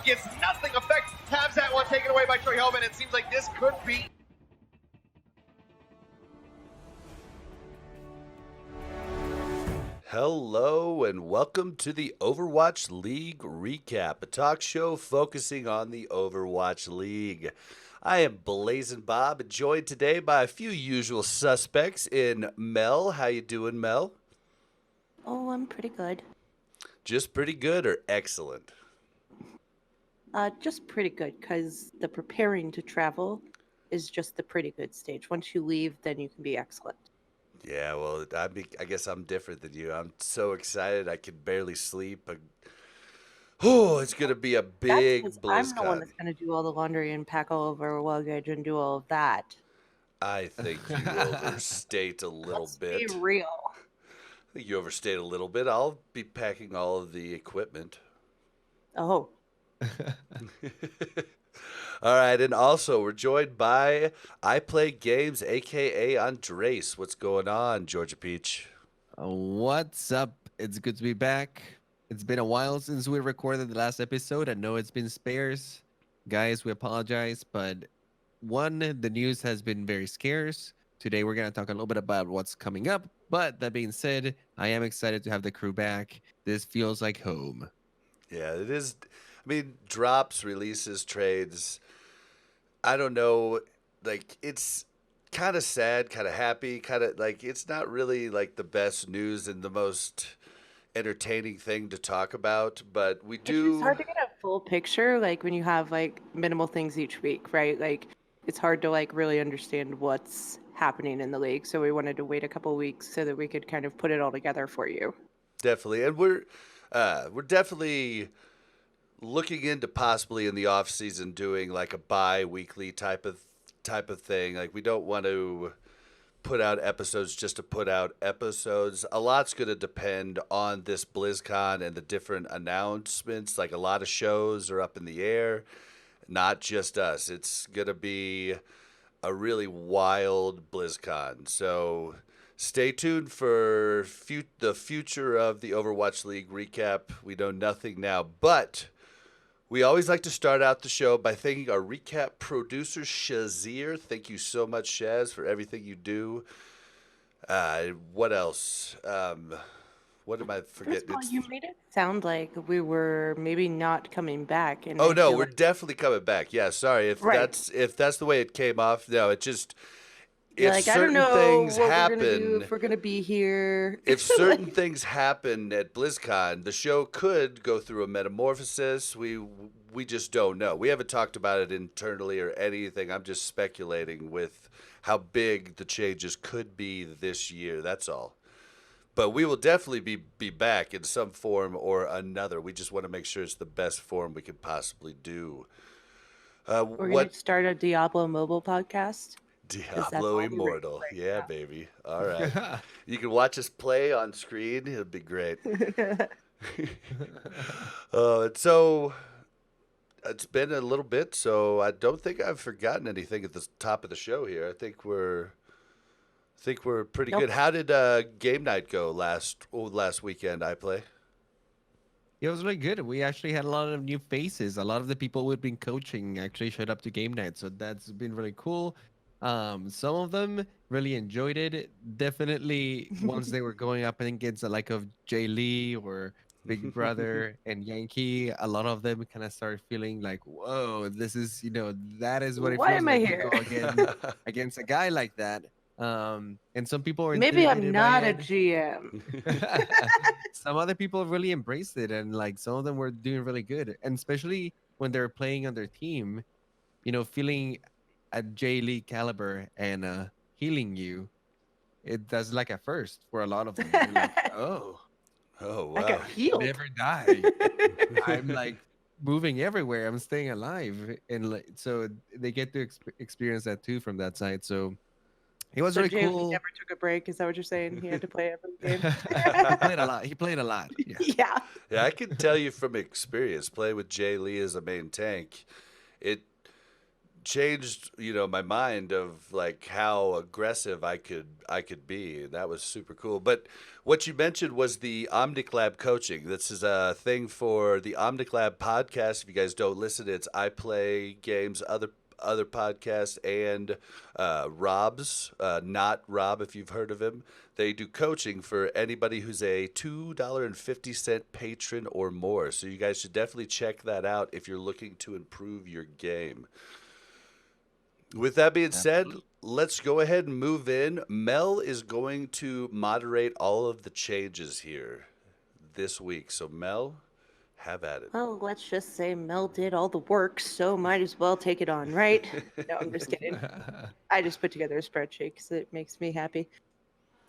up, gets nothing effect. Has that one taken away by Troy Hellman. It seems like this could be. Hello and welcome to the Overwatch League recap, a talk show focusing on the Overwatch League. I am BlazzinBob, and joined today by a few usual suspects in Mel. How you doing, Mel? Oh, I'm pretty good. Just pretty good or excellent? Just pretty good, because the preparing to travel is just the pretty good stage. Once you leave, then you can be excellent. Yeah, well, I guess I'm different than you. I'm so excited I can barely sleep. Oh, it's going to be a big That's 'cause BlizzCon. I'm the one that's going to do all the laundry and pack all of our luggage and do all of that. I think you overstate a little bit. Let's be real. I think you overstate a little bit. I'll be packing all of the equipment. Oh. All right, and also we're joined by iplaigames, aka Andres. What's going on, Georgia Peach? What's up? It's good to be back. It's been a while since we recorded the last episode. I know it's been sparse. Guys, we apologize, but the news has been very scarce. Today we're going to talk a little bit about what's coming up, but that being said, I am excited to have the crew back. This feels like home. Yeah, it is. I mean, drops, releases, trades. I don't know. Like, it's kind of sad, kind of happy, kind of like it's not really like the best news and the most entertaining thing to talk about, but we do. It's hard to get a full picture, like when you have like minimal things each week, right? Like it's hard to like really understand what's happening in the league. So we wanted to wait a couple weeks so that we could kind of put it all together for you. Definitely, and we're definitely looking into possibly in the off season doing like a bi-weekly type of thing. Like we don't want to put out episodes just to put out episodes. A lot's going to depend on this BlizzCon and the different announcements. Like a lot of shows are up in the air, not just us. It's going to be a really wild BlizzCon. So stay tuned for the future of the Overwatch League recap. We know nothing now, but we always like to start out the show by thanking our recap producer, Shazir. Thank you so much, Shaz, for everything you do. What else? What am I forgetting? First of all, you made it sound like we were maybe not coming back. And oh no, we're definitely coming back. Yeah, sorry if that's the way it came off. No, it just. If like, certain I don't know things what happen, we're gonna do, if we're gonna be here. If certain things happen at BlizzCon, the show could go through a metamorphosis. We just don't know. We haven't talked about it internally or anything. I'm just speculating with how big the changes could be this year. That's all. But we will definitely be back in some form or another. We just want to make sure it's the best form we could possibly do. We're going to start a Diablo mobile podcast. Diablo Immortal. Right yeah, now. Baby. All right. You can watch us play on screen. It'll be great. So it's been a little bit, so I don't think I've forgotten anything at the top of the show here. I think we're pretty good. How did game night go last weekend, iPlay? It was really good. We actually had a lot of new faces. A lot of the people we've been coaching actually showed up to game night, so that's been really cool. Some of them really enjoyed it. Definitely, once they were going up against the like of Jay Lee or Big Brother and Yankee, a lot of them kind of started feeling like, "Whoa, this is that is what it Why feels am like I to here? go again against a guy like that." And some people were maybe I'm intimidated not by a it. GM. Some other people really embraced it, and like some of them were doing really good, and especially when they're playing on their team, feeling at Jay Lee caliber and healing you, that's like a first for a lot of them. They're like, oh wow, I got healed. Never die. I'm like moving everywhere. I'm staying alive, and like, so they get to experience that too from that side. So it was really Jay cool. Never took a break. Is that what you're saying? He had to play every game. He played a lot. Yeah. Yeah, I can tell you from experience, playing with Jay Lee as a main tank, changed, my mind of like how aggressive I could be. That was super cool. But what you mentioned was the OmnicLab coaching. This is a thing for the OmnicLab podcast. If you guys don't listen, it's I Play Games, other podcasts, and Rob's, not Rob, if you've heard of him. They do coaching for anybody who's a $2.50 patron or more. So you guys should definitely check that out if you're looking to improve your game. With that being said, let's go ahead and move in. Mel is going to moderate all of the changes here this week. So, Mel, have at it. Well, let's just say Mel did all the work, so might as well take it on, right? No, I'm just kidding. I just put together a spreadsheet because it makes me happy.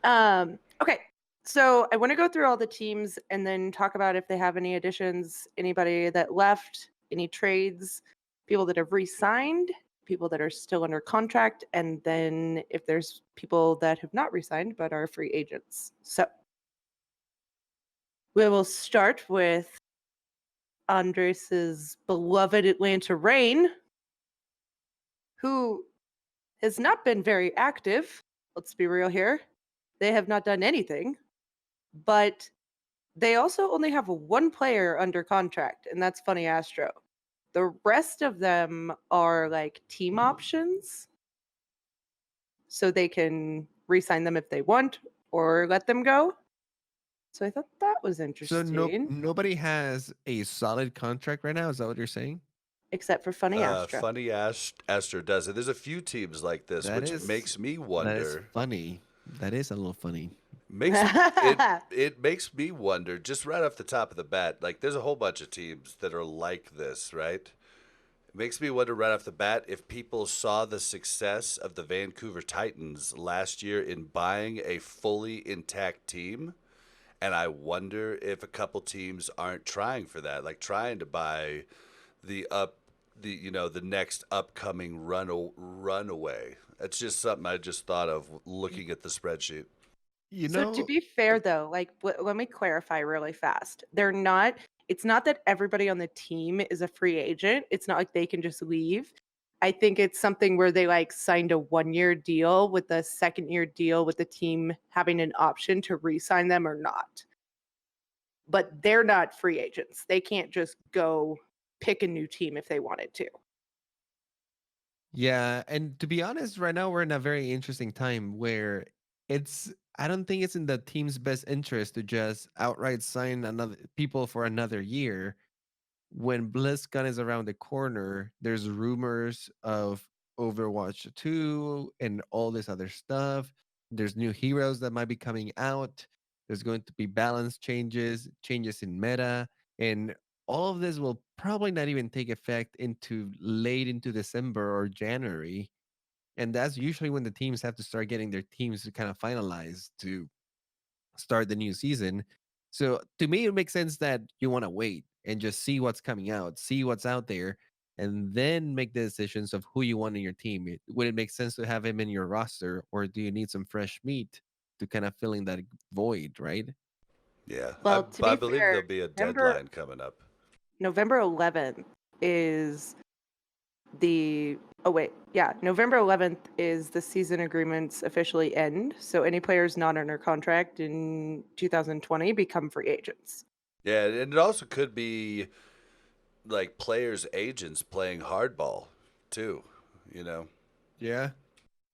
Okay, so I want to go through all the teams and then talk about if they have any additions, anybody that left, any trades, people that have re-signed, people that are still under contract, and then if there's people that have not re-signed but are free agents. So we will start with Andres's beloved Atlanta Reign, who has not been very active. Let's be real here. They have not done anything, but they also only have one player under contract, and that's Funny Astro. The rest of them are like team options, so they can re-sign them if they want or let them go. So I thought that was So interesting, nobody has a solid contract right now. Is that what you're saying? except for Funny Astro. Funny Astro does it. There's a few teams like this, That which is makes me That is wonder. funny. That is a little funny. Makes it makes me wonder just right off the top of the bat. Like, there's a whole bunch of teams that are like this, right? It makes me wonder right off the bat if people saw the success of the Vancouver Titans last year in buying a fully intact team, and I wonder if a couple teams aren't trying for that, like trying to buy the next upcoming runaway. That's just something I just thought of looking at the spreadsheet. You So know, to be fair, though, like let me clarify really fast. They're not. It's not that everybody on the team is a free agent. It's not like they can just leave. I think it's something where they like signed a 1-year deal with a second-year deal with the team having an option to re-sign them or not. But they're not free agents. They can't just go pick a new team if they wanted to. yeah, and to be honest, right now we're in a very interesting time where I don't think it's in the team's best interest to just outright sign another people for another year. When Blizzcon is around the corner, there's rumors of Overwatch 2 and all this other stuff. There's new heroes that might be coming out. There's going to be balance changes, changes in meta, and all of this will probably not even take effect into late into December or January. And that's usually when the teams have to start getting their teams to kind of finalize to start the new season. So to me, it makes sense that you want to wait and just see what's coming out, see what's out there, and then make the decisions of who you want in your team. Would it make sense to have him in your roster, or do you need some fresh meat to kind of fill in that void, right? Yeah, Well, to I be believe fair, there'll be a deadline coming up. November 11th is November 11th is the season agreements officially end. So any players not under contract in 2020 become free agents. Yeah, and it also could be like players' agents playing hardball too. You know. Yeah.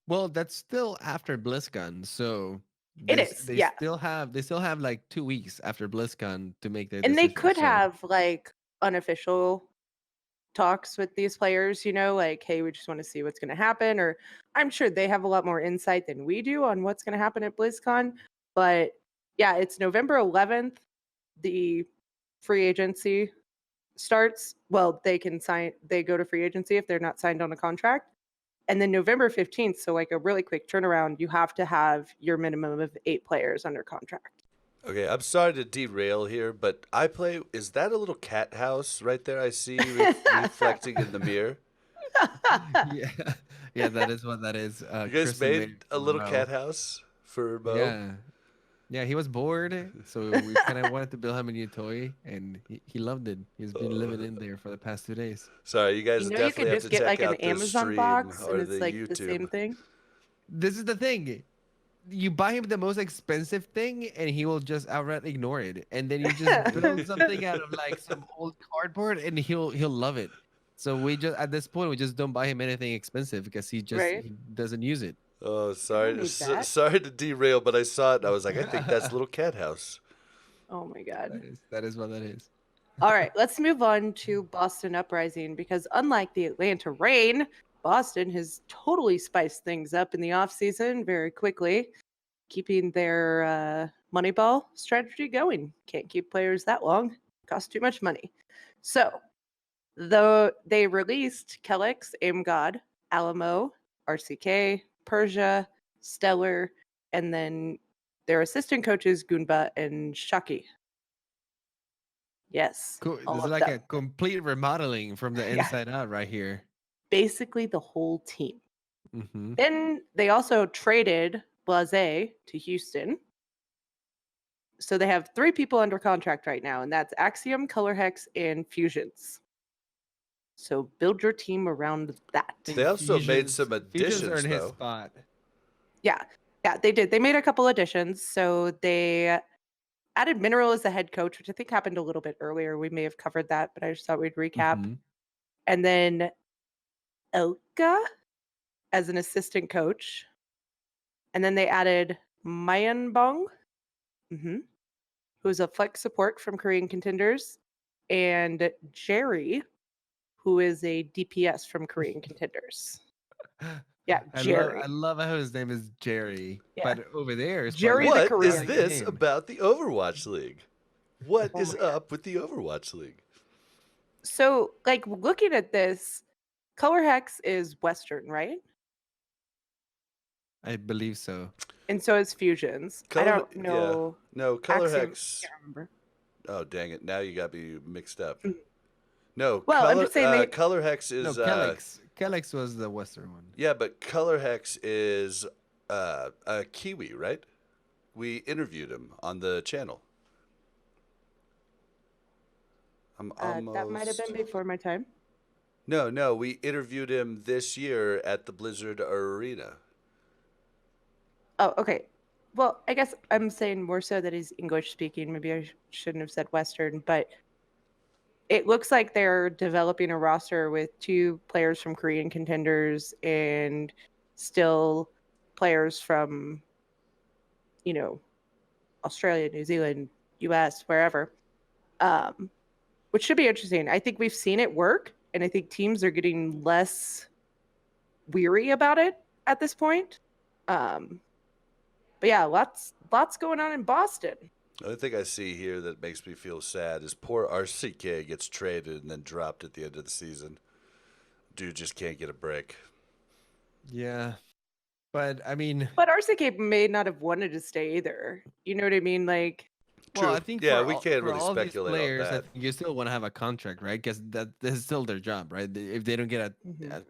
Well, that's still after BlizzCon, so It is, they yeah. still have like 2 weeks after BlizzCon to make their And they decision. could So have like unofficial talks with these players, like, hey, we just want to see what's going to happen. Or I'm sure they have a lot more insight than we do on what's going to happen at BlizzCon. But yeah, it's November 11th. The free agency starts. Well, they go to free agency if they're not signed on a contract. And then November 15th, so like a really quick turnaround, you have to have your minimum of 8 players under contract. Okay, I'm sorry to derail here, but is that a little cat house right there I see reflecting in the mirror? yeah, yeah, that is what that is. You guys Kristen made a for little Mo. cat house for Mo? Yeah, Yeah, he was bored, so we kind of wanted to build him a new toy, and he loved it. He's been living in there for the past 2 days. Sorry, you guys You know, you definitely could have just to get check like an out the Amazon stream box, and or it's the like the same YouTube. thing. This is the thing. You buy him the most expensive thing, and he will just outright ignore it. And then you just build something out of like some old cardboard, and he'll love it. So we just at this point we just don't buy him anything expensive because Right? he doesn't use it. Oh, You don't sorry, need that. sorry to derail, but I saw it and I was like, I think that's Little Cat House. Oh my god. That is what that is. All right, let's move on to Boston Uprising because unlike the Atlanta Rain, Boston has totally spiced things up in the offseason very quickly, keeping their Moneyball strategy going. Can't keep players that long, costs too much money. So, though they released Kellex, Aim God, Alamo, RCK, Persia, Stellar, and then their assistant coaches, Goomba and Shaki. Yes, Cool. This all is of like them. a complete remodeling from the Yeah. inside out right here. Basically the whole team. Mm-hmm. Then they also traded Blaze to Houston. So they have 3 people under contract right now, and that's Axiom, Color Hex, and Fusions. So build your team around that. They also made some Fusions are additions, in his though. spot. Yeah, they did. They made a couple additions. So they added Mineral as the head coach, which I think happened a little bit earlier. We may have covered that, but I just thought we'd recap. Mhm. And then Elka as an assistant coach. And then they added Mayanbong, who's a flex support from Korean Contenders, and Jerry, who is a DPS from Korean Contenders. Yeah, Jerry. I love how his name is Jerry, Yeah. but over there is Jerry probably the What is Korean. this name. about the Overwatch League? What Oh is my God. up with the Overwatch League? So, like, looking at this, Color Hex is Western, right? I believe so. And so is Fusions. I don't know. Yeah. No, Color Axiom, Hex. can't remember. Oh, dang it. Now you got me mixed up. Mm. No, Well, I'm just saying they. Color Hex No, is Kellex was the Western one. yeah, but Color Hex is a Kiwi, right? We interviewed him on the channel. I'm almost That might have been before my time. No, we interviewed him this year at the Blizzard Arena. Oh, okay. Well, I guess I'm saying more so that he's English speaking. Maybe I shouldn't have said Western, but it looks like they're developing a roster with 2 players from Korean Contenders and still players from, Australia, New Zealand, US, wherever, which should be interesting. I think we've seen it work, and I think teams are getting less weary about it at this point. But yeah, lots going on in Boston. The only thing I see here that makes me feel sad is poor RCK gets traded and then dropped at the end of the season. Dude just can't get a break. Yeah. But I mean, But RCK may not have wanted to stay either. You know what I mean? Like, True. well, I think Yeah, for we all, can't for really all these speculate on players, I that. think you still want to have a contract, right? Because that is still their job, right? If they don't get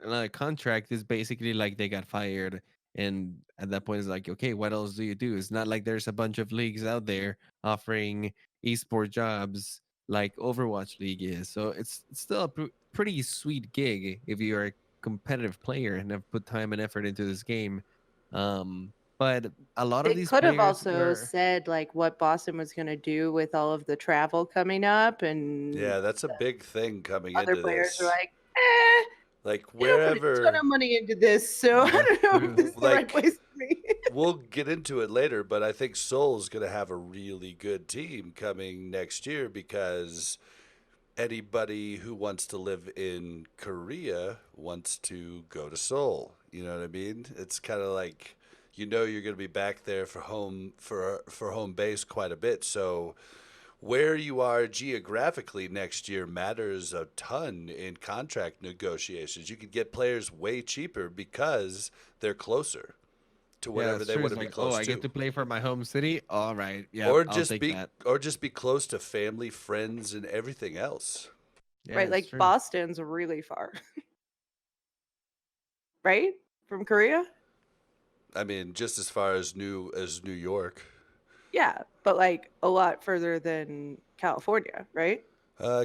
another contract, it's basically like they got fired. And at that point, it's like, okay, what else do you do? It's not like there's a bunch of leagues out there offering esport jobs like Overwatch League is. So it's still a pretty sweet gig if you're a competitive player and have put time and effort into this game. But a lot of they these could have players also were... said like what Boston was going to do with all of the travel coming up, and Yeah, that's a big thing coming other into players this. are like, Like you don't put a ton wherever, of money into this, so I don't know if this is the right Like- place for me. we'll get into it later, but I think Seoul's going to have a really good team coming next year because anybody who wants to live in Korea wants to go to Seoul. You know what I mean? It's kind of like you're going to be back there for home base quite a bit. So where you are geographically next year matters a ton in contract negotiations. You could get players way cheaper because they're closer to whatever they want to be like, close I get to play for my home city. All right, yeah, or I'll just take be that. close to family, friends, and everything else. Yeah, Right, it's like true. Boston's really far. Right? From Korea? I mean, just as far as New York. Yeah, but like a lot further than California, right?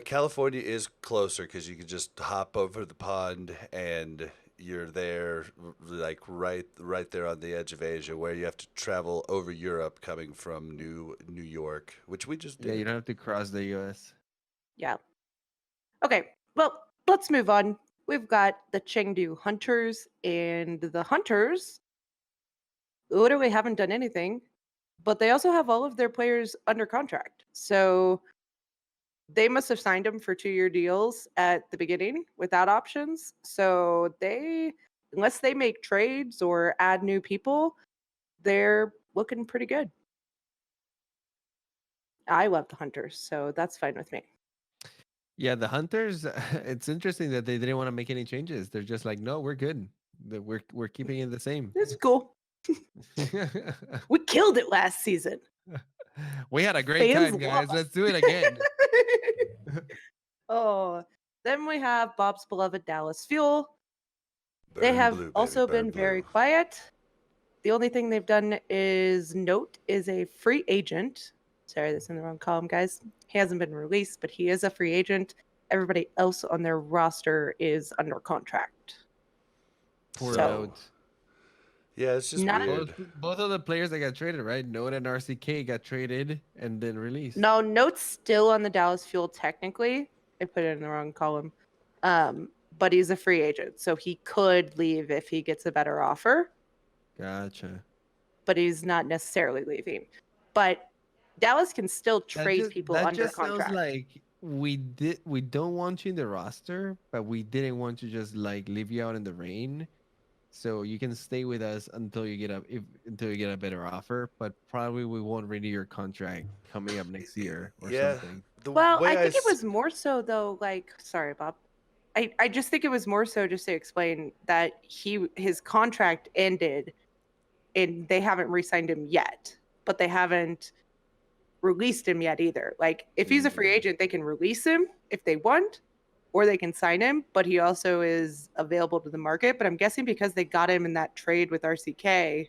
California is closer because you can just hop over the pond and you're there, like right there on the edge of Asia, where you have to travel over Europe coming from New York, which we just Yeah, you did. don't have to cross the US. Yeah. Okay, well, let's move on. We've got the Chengdu Hunters, and the Hunters literally haven't done anything, but they also have all of their players under contract. So they must have signed them for 2-year deals at the beginning without options. So unless they make trades or add new people, they're looking pretty good. I love the Hunters, so that's fine with me. Yeah, the Hunters, it's interesting that they didn't want to make any changes. They're just like, no, we're good. We're keeping it the same. It's cool. We killed it last season. We had a great Fans time, love guys. us. Let's do it again. Oh, then we have Bob's beloved Dallas Fuel. They Burn have blue, baby, also burn been very blue. quiet. The only thing they've done is Note is a free agent. Sorry, that's in the wrong column, guys. He hasn't been released, but he is a free agent. Everybody else on their roster is under contract. Poor So, Note. Yeah, it's just not weird. Both of the players that got traded, right? Note and RCK got traded and then released. no Note's still on the Dallas Fuel technically. I put it in the wrong column. But he's a free agent, so he could leave if he gets a better offer. Gotcha. But he's not necessarily leaving. But Dallas can still trade people That under just sounds contract. like we don't want you in the roster, but we didn't want to just like leave you out in the rain. So you can stay with us until you get until you get a better offer, but probably we won't renew your contract coming up next year or Yeah, something. the Well, way I think it s- was more so though, like sorry, Bob. I just think it was more so just to explain that his contract ended and they haven't re-signed him yet, but they haven't released him yet either. Like if he's a free agent, they can release him if they want, or they can sign him, but he also is available to the market. But I'm guessing because they got him in that trade with RCK,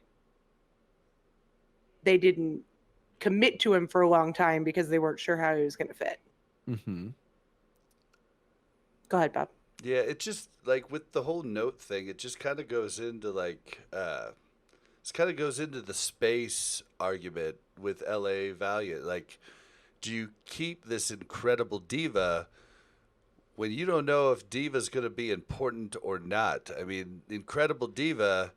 they didn't commit to him for a long time because they weren't sure how he was going to fit. Mm-hmm. Go ahead, Bob. Yeah, it just like with the whole Note thing, it just kind of goes into it kind of goes into the space argument with LA Valiant. Like, do you keep this incredible diva when you don't know if diva's going to be important or not? I mean, incredible diva.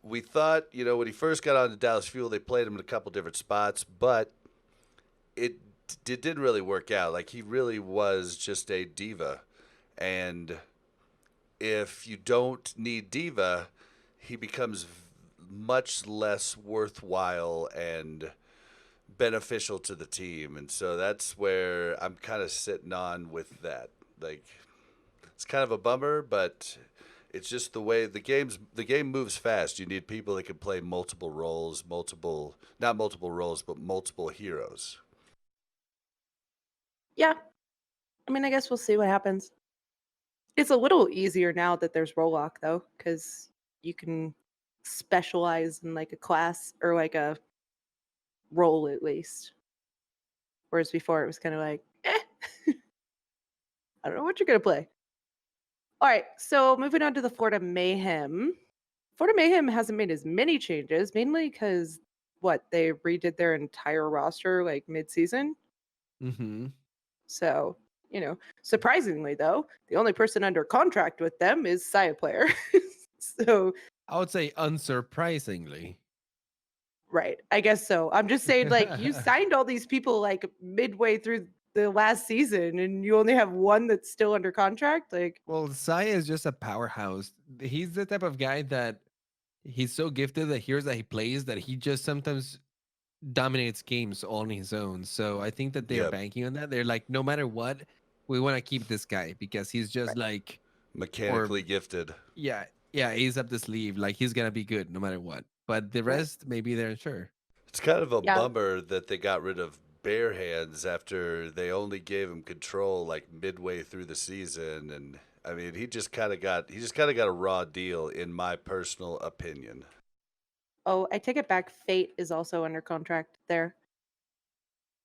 We thought, when he first got on the Dallas Fuel, they played him in a couple different spots, but it didn't really work out. Like, he really was just a diva. And if you don't need diva, he becomes much less worthwhile and beneficial to the team. And so that's where I'm kind of sitting on with that. Like, it's kind of a bummer, but it's just the way the game moves fast. You need people that can play multiple roles, not multiple roles, but multiple heroes. Yeah. I mean, I guess we'll see what happens. It's a little easier now that there's role lock though, because you can specialize in like a class or like a role at least. Whereas before it was kind of like, I don't know what you're gonna play. All right, so moving on to the Florida Mayhem. Florida Mayhem hasn't made as many changes, mainly because they redid their entire roster like mid-season. Mm-hmm. So, surprisingly though, the only person under contract with them is Saya Player. So, I would say unsurprisingly. right, I guess so. I'm just saying, like, you signed all these people like midway through the last season, and you only have one that's still under contract. Like, Well, Sai is just a powerhouse. He's the type of guy that he's so gifted that hears that he plays that he just sometimes dominates games on his own. So I think that they're Yep. banking on that. They're like, no matter what, we want to keep this guy because he's just Right. like Mechanically gifted. yeah, he's up the sleeve. Like he's gonna be good no matter what. But the Right. rest, maybe they're unsure. It's kind of a Yeah. bummer that they got rid of Bare Hands after they only gave him control like midway through the season, and I mean he just kind of got a raw deal in my personal opinion. oh, I take it back. Fate is also under contract there.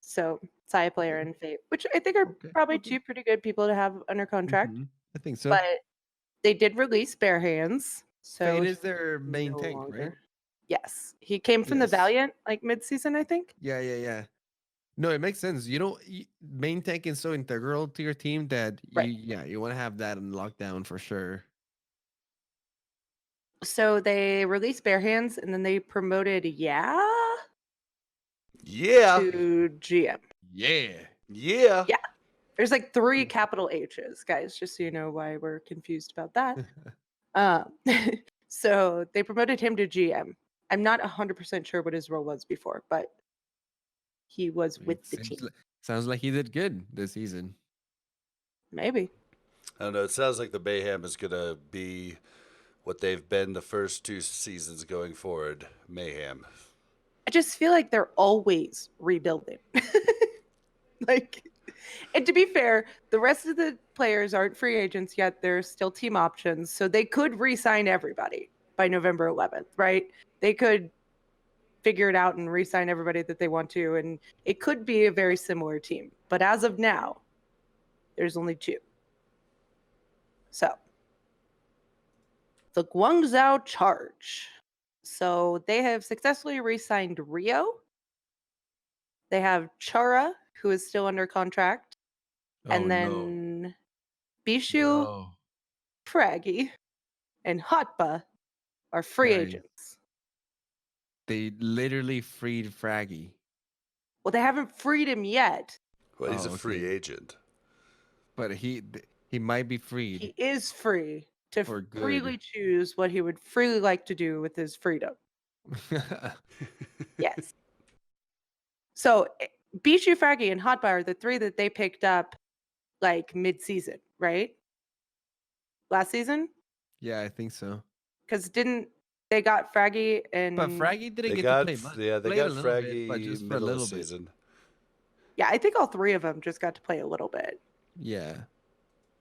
So Saya Player and Fate, which I think are Okay, probably okay. two pretty good people to have under contract. Mhm. I think so. But they did release Bare Hands. So Fate is their main no tank, longer. right? Yes. He came from the Yes. Valiant like mid-season, I think. Yeah. No, it makes sense. Main tank is so integral to your team that Right. you want to have that in lockdown for sure. So they released Bare Hands and then they promoted Yeah. to GM. Yeah. Yeah. Yeah. There's like 3 capital H's, guys, just so you know why we're confused about that. So they promoted him to GM. I'm not 100% sure what his role was before, but he was with the team. Sounds like he did good this season. Maybe. I don't know. It sounds like the Mayhem is going to be what they've been the first 2 seasons going forward. Mayhem. I just feel like they're always rebuilding. And to be fair, the rest of the players aren't free agents yet. They're still team options. So they could re-sign everybody by November 11th, right? They could figure it out and re-sign everybody that they want to. And it could be a very similar team. But as of now, there's only 2. So the Guangzhou Charge. So they have successfully re-signed Rio. They have Chara, who is still under contract. And then Bishu, Fraggy, and Hotba are free Guys. agents. They literally freed Fraggy. Well, they haven't freed him yet. Well, he's a free agent. But he might be freed. He is free to For good. freely choose what he would freely like to do with his freedom. Yes. So Bishu, Fraggy, and Hotba are the 3 that they picked up like mid-season, right? Last season? Yeah, I think so. Because didn't they got Fraggy and... But Fraggy didn't They get got, to play much. yeah, they Played a got little bit, Fraggy but just for a middle of little the bit. season. Yeah, I think all 3 of them just got to play a little bit. Yeah.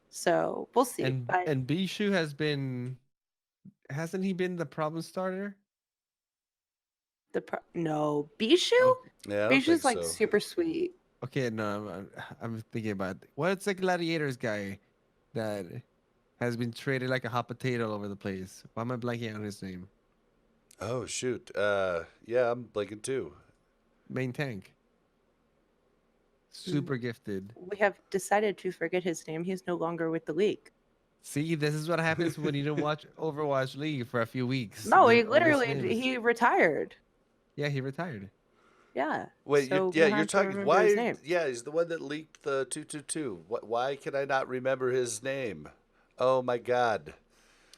So we'll see. And but Bishu hasn't he been the problem starter? no, Bishu? Yeah, I don't Bishu's think like so. super sweet. Okay, no, I'm thinking about what's the Gladiators guy that has been traded like a hot potato all over the place. Why am I blanking on his name? Oh, shoot. Yeah, I'm blanking too. Main tank. Super gifted. We have decided to forget his name. He's no longer with the league. See, this is what happens when you don't watch Overwatch League for a few weeks. No, he All these literally names. he retired. Yeah, he retired. Yeah. Wait, so you're we'll have to talking. remember Why? his name. Yeah, he's the one that leaked the 222. Why can I not remember his name? Oh my God!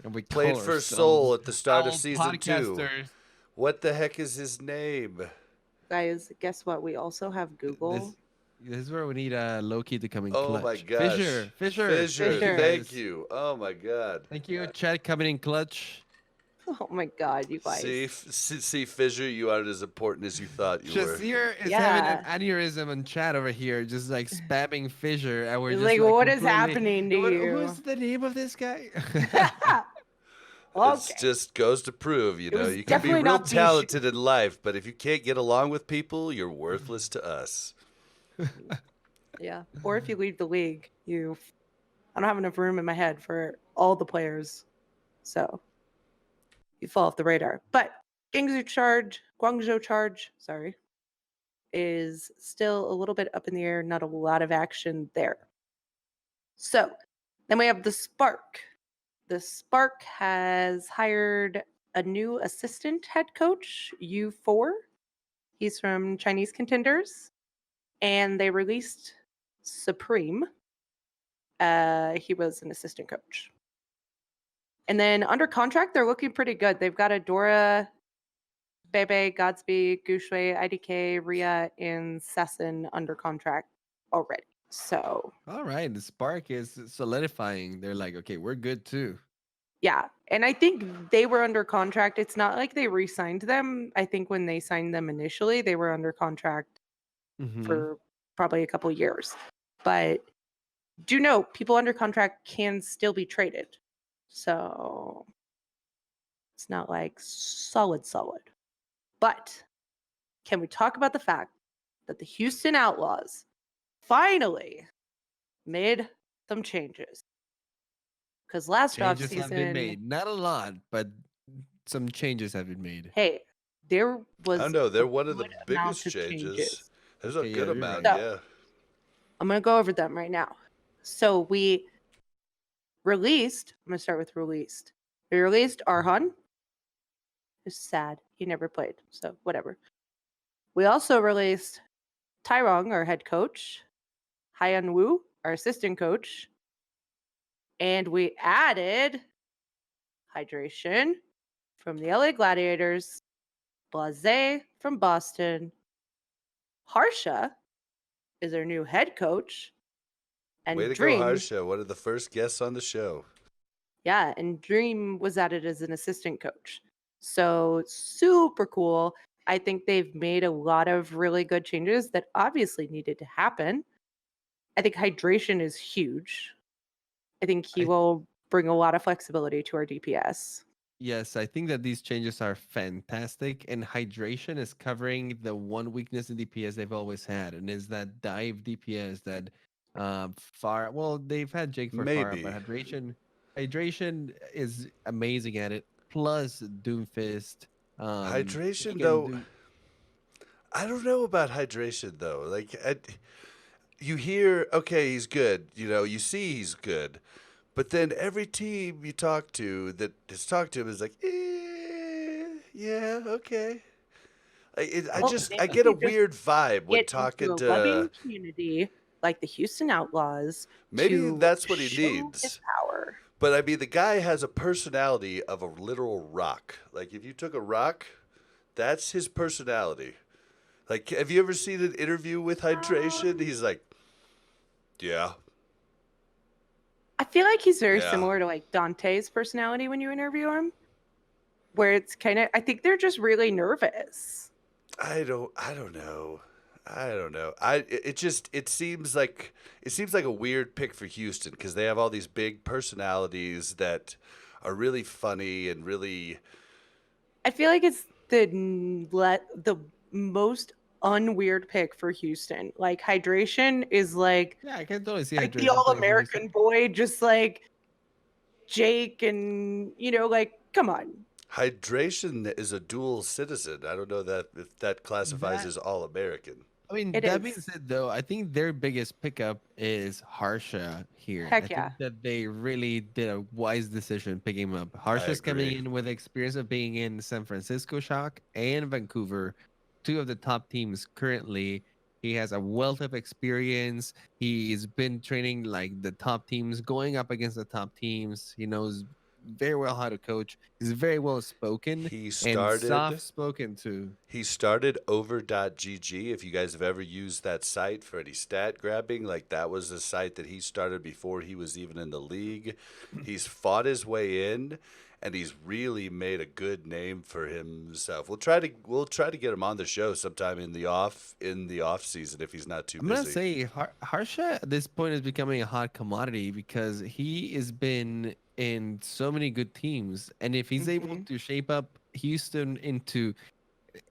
And we Played call for Seoul ourselves at the start of owl season 2. podcasters. What the heck is his name? Guys, guess what? We also have Google. This is where we need Loki to come in Oh clutch. my gosh! Fisher. Fisher. Thank you. Oh my God. Thank you, Chad, coming in clutch. Oh my God, you guys. See, Fisher, you aren't as important as you thought you were. Shazir is having an aneurysm in chat over here, just like spamming Fisher, and we're He's just like, like, what is completely- happening to you? Who's the name of this guy? Okay. It just goes to prove, you know, was you can be definitely real not Bishu. talented in life, but if you can't get along with people, you're worthless to us. Yeah. Or if you leave the league, I don't have enough room in my head for all the players. So you fall off the radar. But Guangzhou Charge, is still a little bit up in the air, not a lot of action there. So then we have the Spark. The Spark has hired a new assistant head coach, U4. He's from Chinese Contenders. And they released Supreme. He was an assistant coach. And then under contract, they're looking pretty good. They've got Adora, Bebe, Godspeed, Gushui, IDK, Ria, and Sasson under contract already. So All right, the Spark is solidifying. They're like, okay, we're good too. yeah. And I think they were under contract. It's not like they re-signed them. I think when they signed them initially, they were under contract for probably a couple years. But do know people under contract can still be traded. So it's not like solid. But can we talk about the fact that the Houston Outlaws finally made some changes. Because last Changes have been offseason, made. Not a lot, but some changes have been made. hey, there I was don't know. a They're one of the good amount biggest of changes. changes. There's a Okay, yeah, good you're amount, right. So, yeah. I'm going to go over them right now. So we released, I'm going to start with released. We released Arhan. It's sad. He never played, so whatever. We also released Tyrong, our head coach, Hyan Wu, our assistant coach, and we added Hydration from the LA Gladiators, Blase from Boston, Harsha is our new head coach, and Way to go, Dream, Harsha. One of the first guests on the show. yeah, and Dream was added as an assistant coach. So super cool. I think they've made a lot of really good changes that obviously needed to happen. I think hydration is huge. I think he will bring a lot of flexibility to our DPS. Yes, I think that these changes are fantastic, and hydration is covering the one weakness in DPS they've always had, and is that dive DPS that far. Well, they've had Jake for far, but Maybe. hydration is amazing at it. Plus Doomfist, he Hydration, can though, do. I don't know about hydration, though. Like, you hear, okay, he's good. You know, you see he's good. But then every team you talk to that has talked to him is like, yeah, okay. I Well, just, maybe I get he a just weird vibe when get into talking a to, loving community like the Houston Outlaws maybe to that's what he show his needs. power. But I mean, the guy has a personality of a literal rock. Like, if you took a rock, that's his personality. Like, have you ever seen an interview with Hydration? He's like, yeah, I feel like he's very yeah. similar to like Dante's personality when you interview him, where it's kind of, I think they're just really nervous. I don't know. I don't know. It seems like a weird pick for Houston because they have all these big personalities that are really funny and really. I feel like it's the most unweird pick for Houston. Like hydration is like Yeah, I can totally see the hydration playing for Houston. all-American boy, just like Jake, and like, come on. Hydration is a dual citizen. I don't know that if that classifies That as all American. I mean, It that being is. said, though, I think their biggest pickup is Harsha here. Heck I yeah. think that they really did a wise decision picking him up. Harsha's coming agree. in with the experience of being in San Francisco Shock and Vancouver, two of the top teams currently. He has a wealth of experience. He's been training like the top teams, going up against the top teams. He knows very well how to coach. He's very well spoken He and started soft spoken too. He started over.gg. If you guys have ever used that site for any stat grabbing, like that was the site that he started before he was even in the league. He's fought his way in, and he's really made a good name for himself. We'll try to get him on the show sometime in the off season if he's not too I'm busy. gonna say Harsha at this point is becoming a hot commodity because he has been in so many good teams, and if he's able to shape up Houston into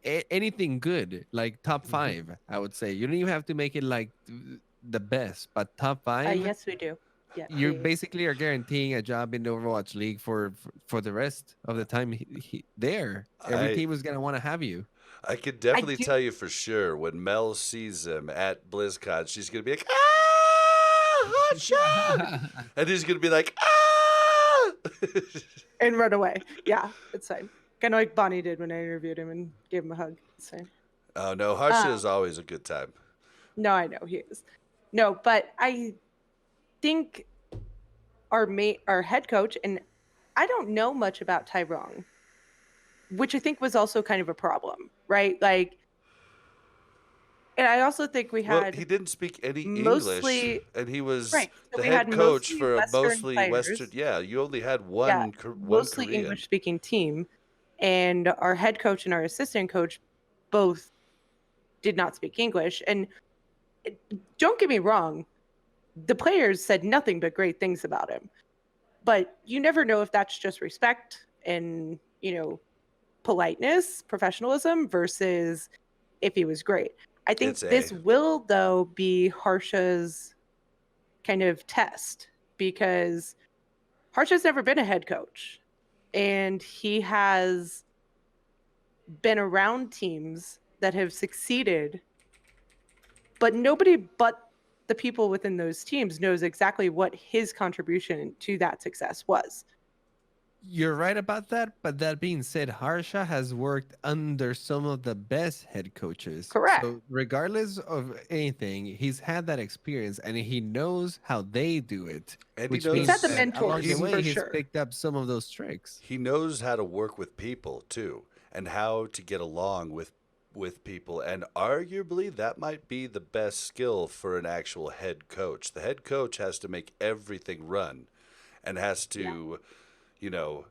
anything good, like top five, I would say you don't even have to make it like the best, but top five, Yes, we do. Yeah, you please. basically are guaranteeing a job in the Overwatch League for the rest of the time there. Every team is gonna want to have you. I can definitely do- tell you for sure when Mel sees him at BlizzCon, she's gonna be like, "Ah, hot shot!" and he's gonna be like, "Ah!" And run away. Yeah, it's fine. Kind of like Bonnie did when I interviewed him and gave him a hug. It's fine. Oh no, Harsha is always a good time. No, I know he is. No, but I think our head coach, and I don't know much about Tyrone, which I think was also kind of a problem, right? Like, and I also think we had Well, he didn't speak any mostly- English, and he was right. So the we head had coach mostly for a Western mostly players. Western. Yeah, you only had one, Yeah, one mostly Korean. English-speaking team, and our head coach and our assistant coach both did not speak English. And don't get me wrong, the players said nothing but great things about him. But you never know if that's just respect and, politeness, professionalism versus if he was great. I think It's A. this will, though, be Harsha's kind of test, because Harsha's never been a head coach, and he has been around teams that have succeeded, but nobody but the people within those teams knows exactly what his contribution to that success was. You're right about that, but that being said, Harsha has worked under some of the best head coaches. Correct. So regardless of anything, he's had that experience and he knows how they do it. And Which he knows, He's had the means that along the mentors, way, for he's sure. picked up some of those tricks. he knows how to work with people too, and how to get along with people. And arguably, that might be the best skill for an actual head coach. The head coach has to make everything run, and has to, you know,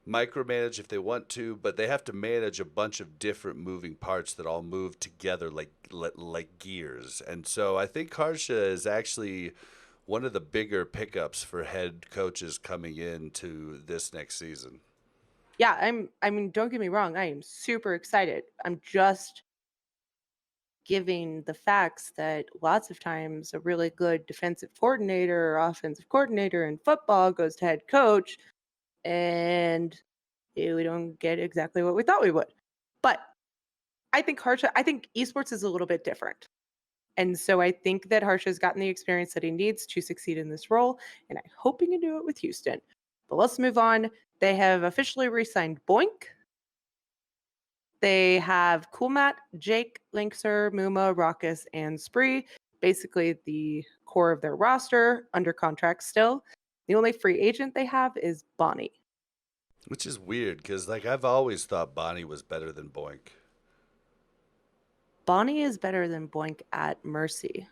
micromanage if they want to, but they have to manage a bunch of different moving parts that all move together like gears. And so I think Harsha is actually one of the bigger pickups for head coaches coming into this next season. Yeah, I mean, don't get me wrong, I am super excited. I'm just giving the facts that lots of times a really good defensive coordinator or offensive coordinator in football goes to head coach, and we don't get exactly what we thought we would. But I think esports is a little bit different. And so I think that Harsha's gotten the experience that he needs to succeed in this role, and I hope he can do it with Houston. But let's move on. They have officially re-signed Boink. They have Coolmat, Jake, Linkser, Muma, Raucus, and Spree. Basically the core of their roster, under contract still. The only free agent they have is Bonnie. Which is weird, because like I've always thought Bonnie was better than Boink. Bonnie is better than Boink at Mercy.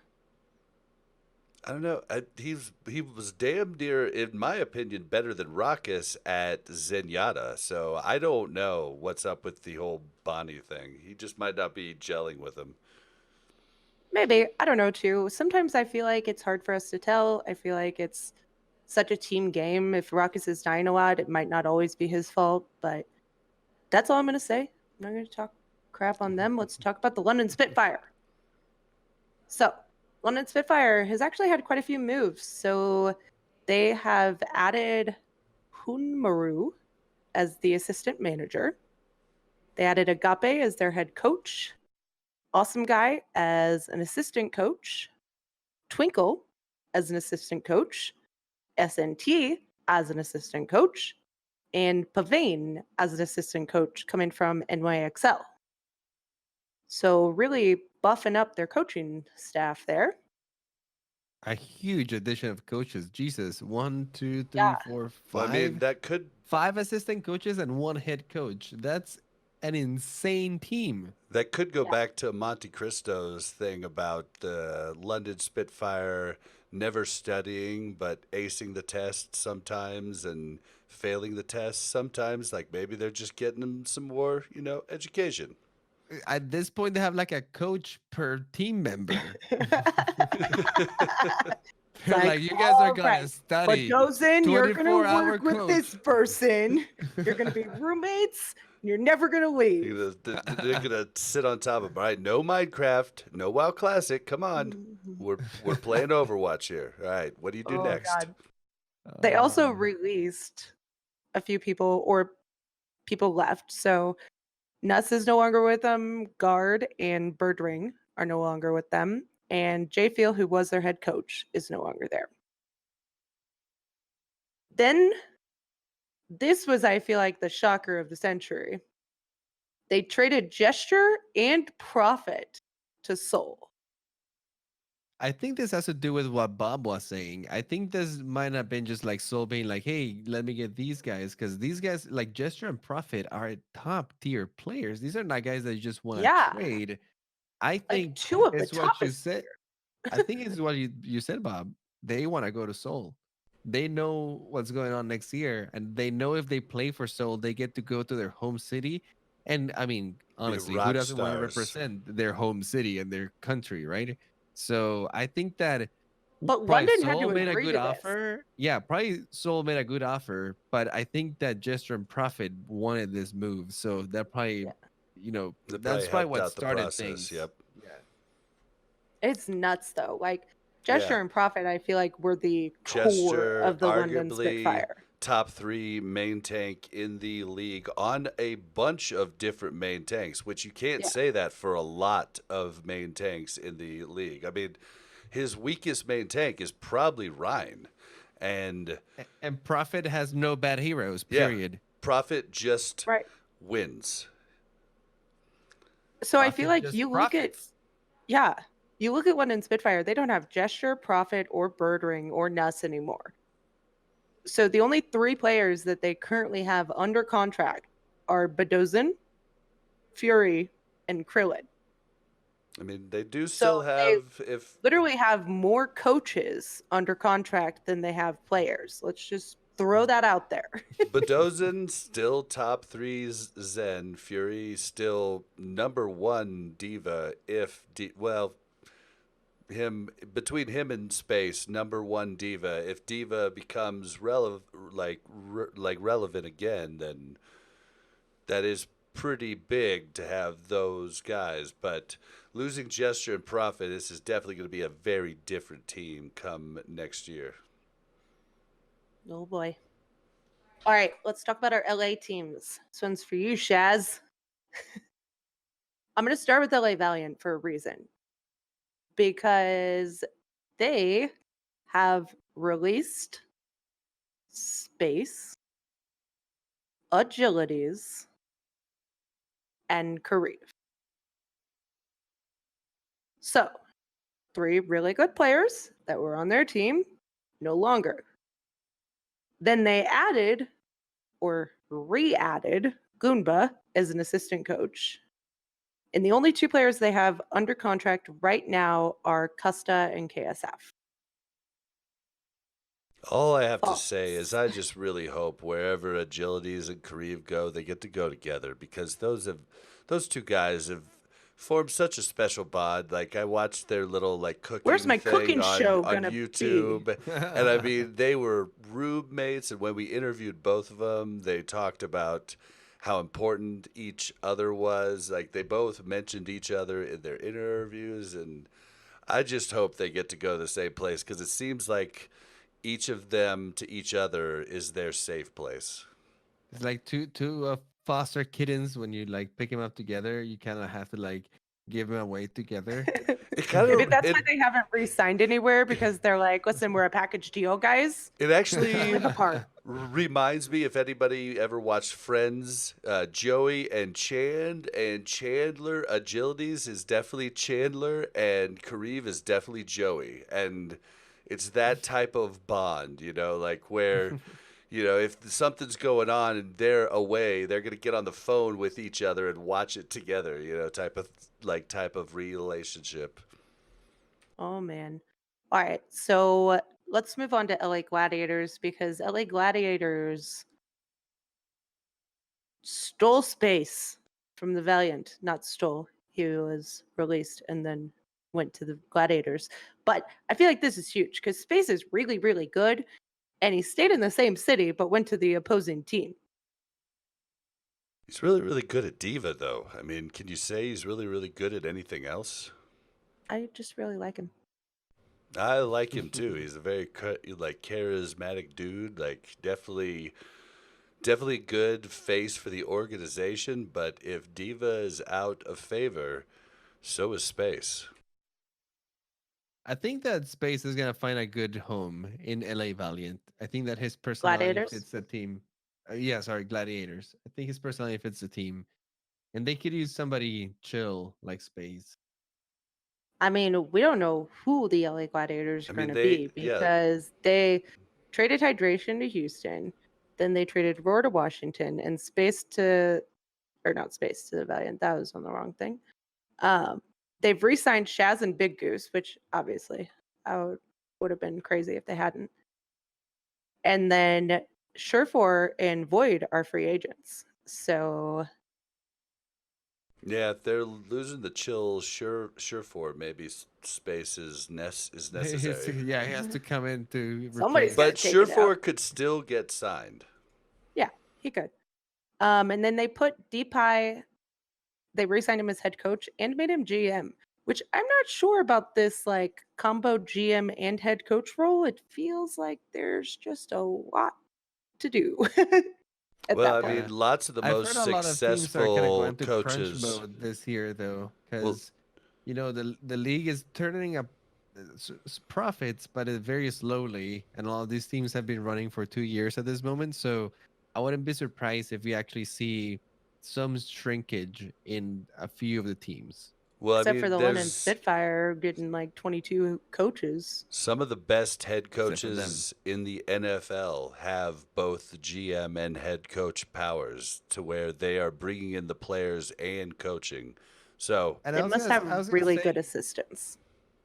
I don't know. He was damn near, in my opinion, better than Raucus at Zenyatta. So I don't know what's up with the whole Bonnie thing. He just might not be gelling with him. Maybe. I don't know, too. Sometimes I feel like it's hard for us to tell. I feel like it's such a team game. If Raucus is dying a lot, it might not always be his fault. But that's all I'm going to say. I'm not going to talk crap on them. Let's talk about the London Spitfire. So, London Spitfire has actually had quite a few moves. So they have added Hunmaru as the assistant manager. They added Agape as their head coach. Awesome Guy as an assistant coach. Twinkle as an assistant coach. SNT as an assistant coach. And Pavane as an assistant coach coming from NYXL. So really buffing up their coaching staff there. A huge addition of coaches. Jesus, 1, 2, 3, Yeah. 4, 5. Well, I mean, that could 5 assistant coaches and 1 head coach. That's an insane team. go back to Monte Cristo's thing about the London Spitfire never studying but acing the test sometimes and failing the test sometimes. Like maybe they're just getting them some more, education. At this point, they have like a coach per team member. They're like, you guys are going to study. What goes in, you're going to 24-hour work with coach." this person. You're going to be roommates. And you're never going to leave. They're gonna sit on top of it. All right, no Minecraft, no WoW Classic. Come on, we're playing Overwatch here. All right, what do you do Oh, next? God. They also Um, released a few people, or people left. So Nuts is no longer with them. Guard and Birdring are no longer with them. And Jay Field, who was their head coach, is no longer there. Then, this was, I feel like, the shocker of the century. They traded Gesture and Profit to Soul. I think this has to do with what Bob was saying. I think this might have been just like Soul being like, hey, let me get these guys. Because these guys, like Gesture and Profit, are top tier players. These are not guys that you just want to Yeah. trade. I Like think two of the it's what top you said. I think it's what you said, Bob. They want to go to Seoul. They know what's going on next year, and they know if they play for Seoul, they get to go to their home city. And I mean, honestly, who rock doesn't want to stars. represent their home city and their country, right? So I think that But probably London had Seoul to made a agree good to this. offer. Yeah, probably Seoul made a good offer, but I think that Gesture and Profit wanted this move, so that probably, Yeah. That that's probably helped what out the started process. things. Yep. Yeah. It's nuts though. Like Gesture Yeah. and Profit, I feel like were the core Gesture, of the London arguably Spitfire. top 3 main tank in the league on a bunch of different main tanks, which you can't Yeah. say that for a lot of main tanks in the league. I mean, his weakest main tank is probably Rhine. And And Prophet has no bad heroes, yeah, period. Profit just Right. wins. So I feel Prophet like just you look at profits. yeah, you look at London Spitfire, they don't have Gesture, Profit, or Birdring or Nuss anymore. So the only 3 players that they currently have under contract are Badozin, Fury, and Krillin. I mean, they do still So they have if literally have more coaches under contract than they have players. Let's just throw that out there. Badozin still top 3 Zen, Fury still number 1 diva if well, him between him and Space number 1 diva. If diva becomes relevant again, then that is pretty big to have those guys. But losing Gesture and Profit, this is definitely going to be a very different team come next year. Oh boy. All right, let's talk about our LA teams. This one's for you, Shaz. I'm going to start with LA Valiant for a reason. Because they have released Space, Agilities, and Kareev. So, 3 really good players that were on their team, no longer. Then they added or re-added Goomba as an assistant coach. And the only 2 players they have under contract right now are Custa and KSF. All I have to Thoughts? say is I just really hope wherever Agilities and Kareev go, they get to go together because those 2 guys have formed such a special bond. Like I watched their little like cooking Where's my thing cooking show on gonna YouTube, and I mean they were roommates. And when we interviewed both of them, they talked about how important each other was. Like they both mentioned each other in their interviews, and I just hope they get to go to the same place because it seems like each of them to each other is their safe place. It's like two foster kittens. When you like pick them up together, you kind of have to like give them away together. It kind Maybe of that's why they haven't re-signed anywhere because they're like, listen, we're a package deal, guys. it actually Live apart. reminds me if anybody ever watched Friends, Joey and Chandler Agilities is definitely Chandler and Kareev is definitely Joey, and it's that type of bond, like where if something's going on and they're away, they're gonna get on the phone with each other and watch it together, type of relationship. Oh man. All right. So let's move on to LA Gladiators because LA Gladiators stole Space from the Valiant. Not stole. He was released and then went to the Gladiators. But I feel like this is huge because Space is really, really good. And he stayed in the same city but went to the opposing team. He's really, really good at Diva, though. I mean, can you say he's really, really good at anything else? I just really like him. I like him too. He's a very charismatic dude. Like definitely good face for the organization. But if Diva is out of favor, so is Space. I think that Space is gonna find a good home in LA Valiant. I think that his personality Gladiators? fits the team. Yeah, sorry, Gladiators. I think his personality fits the team, and they could use somebody chill like Space. I mean, we don't know who the LA Gladiators are I going mean, to be yeah, because they traded Hydration to Houston, then they traded Roar to Washington, and Space to, or not Space to the Valiant. That was on the wrong thing. They've re-signed Shaz and Big Goose, which obviously would have been crazy if they hadn't. And then Surefour and Void are free agents. So yeah. If they're losing the chill, sure for maybe Space is necessary. Yeah, he has to come in to Somebody's replace. gotta But take it Surefour out. could still get signed. Yeah, he could. And then they put Deepai, they re-signed him as head coach and made him GM, which I'm not sure about this like combo GM and head coach role. It feels like there's just a lot to do at Well, that I point. mean, lots of the I've heard most a lot of teams are kind of successful going to crunch coaches. mode this year, though, Well, because the league is turning up profits, but very slowly, and a lot of these teams have been running for 2 years at this moment. So I wouldn't be surprised if we actually see some shrinkage in a few of the teams. well, I Except for mean, the one in there's Spitfire getting like 22 coaches. some of the best head Except for them. coaches in the NFL have both the GM and head coach powers to where they are bringing in the players and coaching. So, And They must have I was gonna really say, good assistants.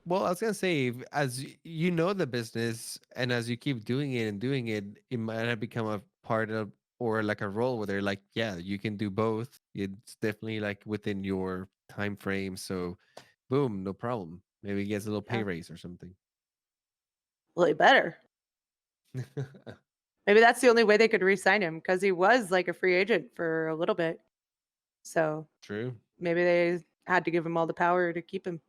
well, I was gonna say, as you know the business, and as you keep doing it and doing it, it might have become a part of or like a role where they're like, yeah, you can do both. It's definitely like within your time frame. So, boom, no problem. Maybe he gets a little pay Yeah. raise or something. Well, he better. Maybe that's the only way they could re-sign him because he was like a free agent for a little bit. So True. maybe they had to give him all the power to keep him.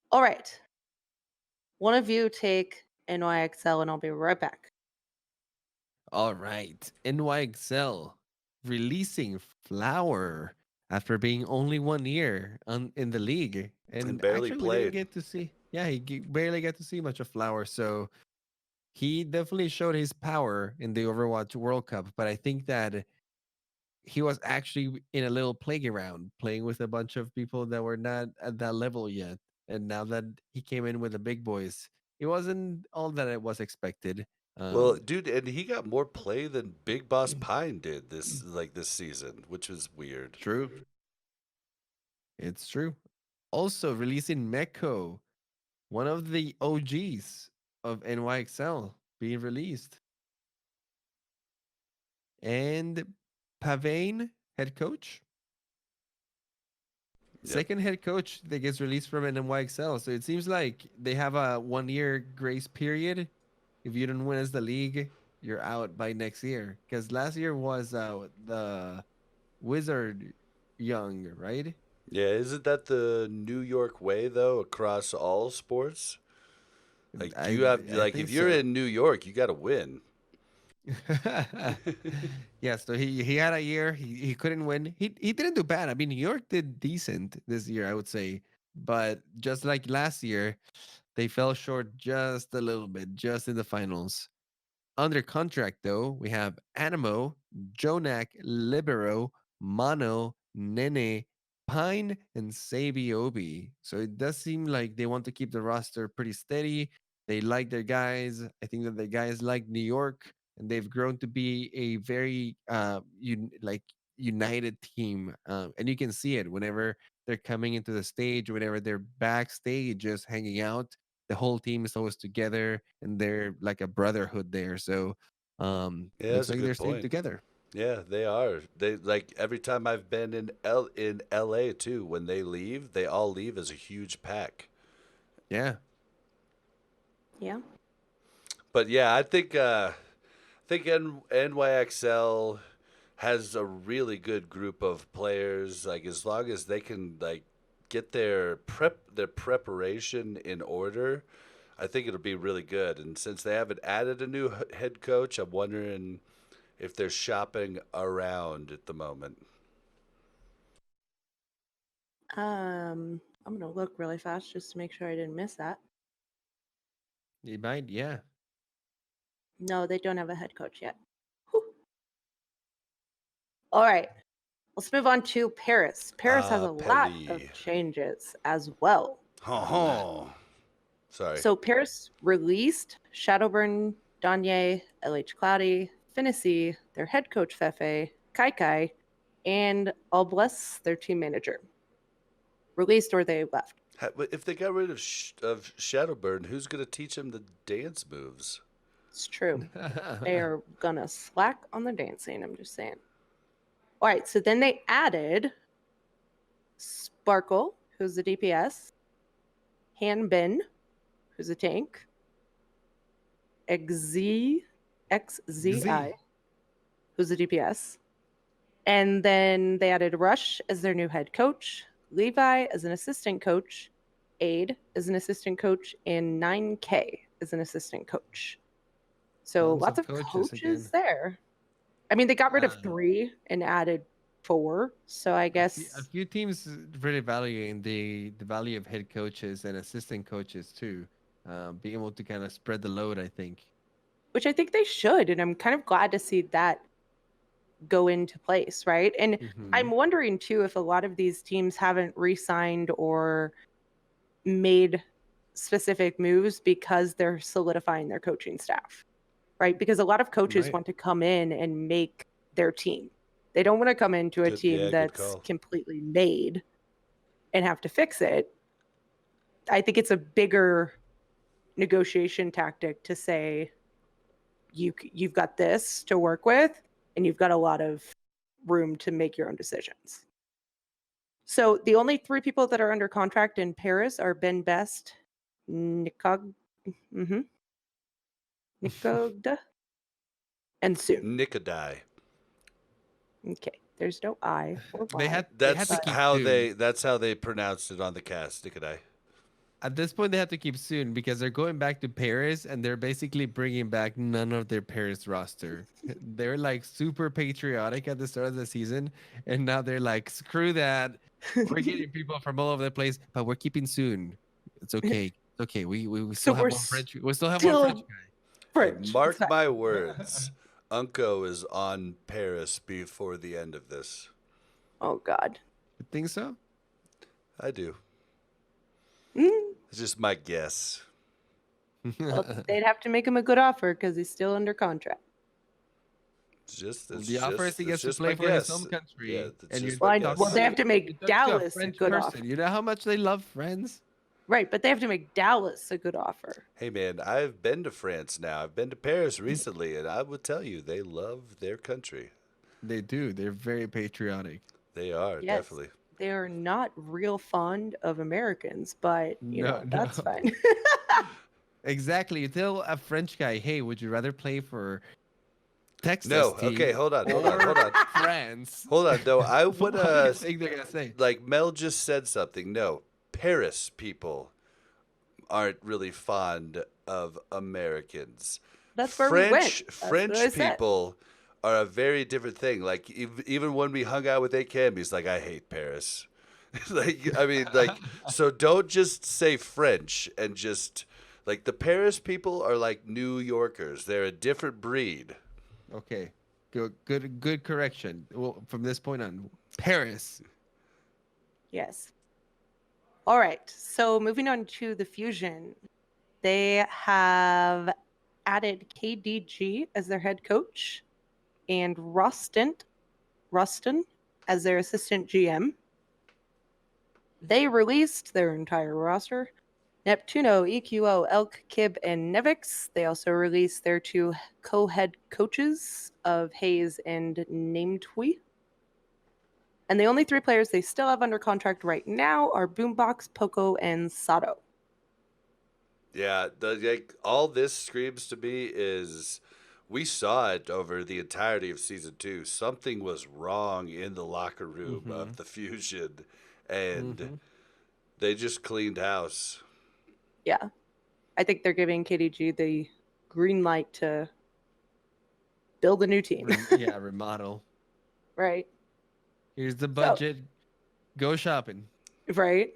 All right. One of you take NYXL and I'll be right back. All right. NYXL releasing Flower after being only 1 year in the league. And barely actually, we didn't played. get to see, yeah, barely get to see much of Flower. So he definitely showed his power in the Overwatch World Cup. But I think that he was actually in a little playground playing with a bunch of people that were not at that level yet. And now that he came in with the big boys, it wasn't all that it was expected. well, Um, dude, and he got more play than Big Boss Pine did this season, which was weird. True. It's true. Also releasing Meko, one of the OGs of NYXL being released. And Pavane, head coach. Yep. Second head coach that gets released from NYXL. So it seems like they have a 1 year grace period. If you don't win as the league, you're out by next year. Because last year was the Wizard Young, right? Yeah, isn't that the New York way though across all sports? Like you have I like think if you're so. in New York, you got to win. Yeah, so he had a year. He couldn't win. He didn't do bad. I mean, New York did decent this year, I would say. But just like last year, they fell short just a little bit, just in the finals. Under contract, though, we have Animo, Jonak, Libero, Mono, Nene, Pine, and Sabiobi. So it does seem like they want to keep the roster pretty steady. They like their guys. I think that the guys like New York, and they've grown to be a very united team. And you can see it whenever they're coming into the stage, whenever they're backstage, just hanging out, the whole team is always together and they're like a brotherhood there. So Yeah, looks that's a like they're good staying point. together. Yeah, they are. They like every time I've been in LA too, when they leave, they all leave as a huge pack. Yeah. Yeah. But yeah, I think NYXL has a really good group of players. Like as long as they can like get their preparation in order, I think it'll be really good. And since they haven't added a new head coach, I'm wondering if they're shopping around at the moment. I'm gonna look really fast just to make sure I didn't miss that. You might, yeah. No, they don't have a head coach yet. Whew. All right. Let's move on to Paris. Paris has a lot of Perry. changes as well. Oh, sorry. So Paris released Shadowburn, Danye, LH Cloudy, Finnessy, their head coach Fefe, Kai Kai, and All Bless, their team manager. Released or they left. If they got rid of Shadowburn, who's going to teach him the dance moves? It's true. They are gonna slack on the dancing, I'm just saying. All right, so then they added Sparkle, who's the DPS, Hanbin, who's a tank, XZI, who's a DPS. And then they added Rush as their new head coach, Levi as an assistant coach, Aid as an assistant coach, and 9K as an assistant coach. So Tons lots of of coaches coaches again. there. I mean, they got rid of Uh, 3 and added 4. So I a guess, few teams really valuing the value of head coaches and assistant coaches too. Being able to kind of spread the load, I think. which I think they should. And I'm kind of glad to see that go into place, right? And Hmm. I'm wondering too if a lot of these teams haven't re-signed or made specific moves because they're solidifying their coaching staff, right? Because a lot of coaches Right. want to come in and make their team. They don't want to come into a team Good that's call. completely made and have to fix it. I think it's a bigger negotiation tactic to say you've got this to work with and you've got a lot of room to make your own decisions. So the only 3 people that are under contract in Paris are Ben Best, Nikog, Nikogda, and Soon. Nikodai. Okay, there's no I or They Y. had That's to keep how soon. they pronounced it on the cast, Nikodai. At this point, they have to keep soon because they're going back to Paris and they're basically bringing back none of their Paris roster. They're like super patriotic at the start of the season, and now they're like, screw that. We're getting people from all over the place, but we're keeping soon. It's okay. It's okay. We So still have we're one French. We still have one French still guy. Hey, French. It's mark fine. my words. Unco is on Paris before the end of this. Oh God. You think so? I do. Mm. It's just my guess. Well, they'd have to make him a good offer because he's still under contract. The offer is he gets to just play my for his guess. home country, Yeah, it's and you're just my Well, guess. they have to you make talk to a Dallas a French good person. offer. You know how much they love friends. Right, but they have to make Dallas a good offer. Hey man, I've been to France now. I've been to Paris recently, and I would tell you they love their country. They do. They're very patriotic. They are Yes, definitely. they are not real fond of Americans, but No, that's no. fine. Exactly. You tell a French guy, hey, would you rather play for Texas No, team okay, hold on. or France? Hold on. No, I What would do you think they're gonna say? like Mel just said something. No, Paris people aren't really fond of Americans. That's where we went. That's what I French said. people are a very different thing. Like even when we hung out with AKM, he's like, I hate Paris. Like I mean, like so don't just say French and just like the Paris people are like New Yorkers. They're a different breed. Okay. Good correction. Well, from this point on, Paris. Yes. All right. So moving on to the Fusion, they have added KDG as their head coach and Rustin as their assistant GM. They released their entire roster. Neptuno, EQO, Elk, Kib, and Nevix. They also released their 2 co-head coaches of Hayes and Nametwi. And the only 3 players they still have under contract right now are Boombox, Poco, and Sato. Yeah, all this screams to me is we saw it over the entirety of season 2. Something was wrong in the locker room of the Fusion, and they just cleaned house. Yeah. I think they're giving KDG the green light to build a new team. Yeah, remodel. Right. Here's the budget. Go shopping. Right.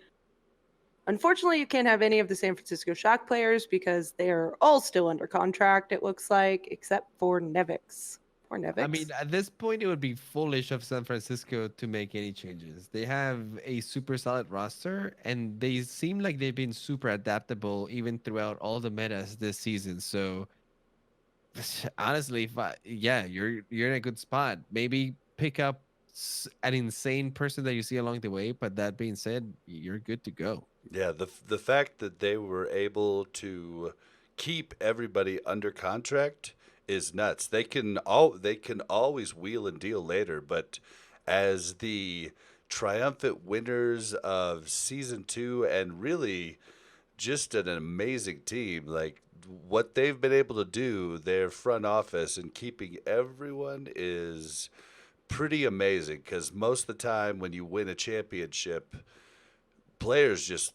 Unfortunately, you can't have any of the San Francisco Shock players because they are all still under contract, it looks like, except for Nevix. Poor Nevix. I mean, at this point, it would be foolish of San Francisco to make any changes. They have a super solid roster, and they seem like they've been super adaptable even throughout all the metas this season. So, honestly, you're in a good spot. Maybe pick up an insane person that you see along the way, but that being said, you're good to go. Yeah, the fact that they were able to keep everybody under contract is nuts. They can always wheel and deal later, but as the triumphant winners of season 2 and really just an amazing team, like what they've been able to do, their front office and keeping everyone is pretty amazing because most of the time when you win a championship, players just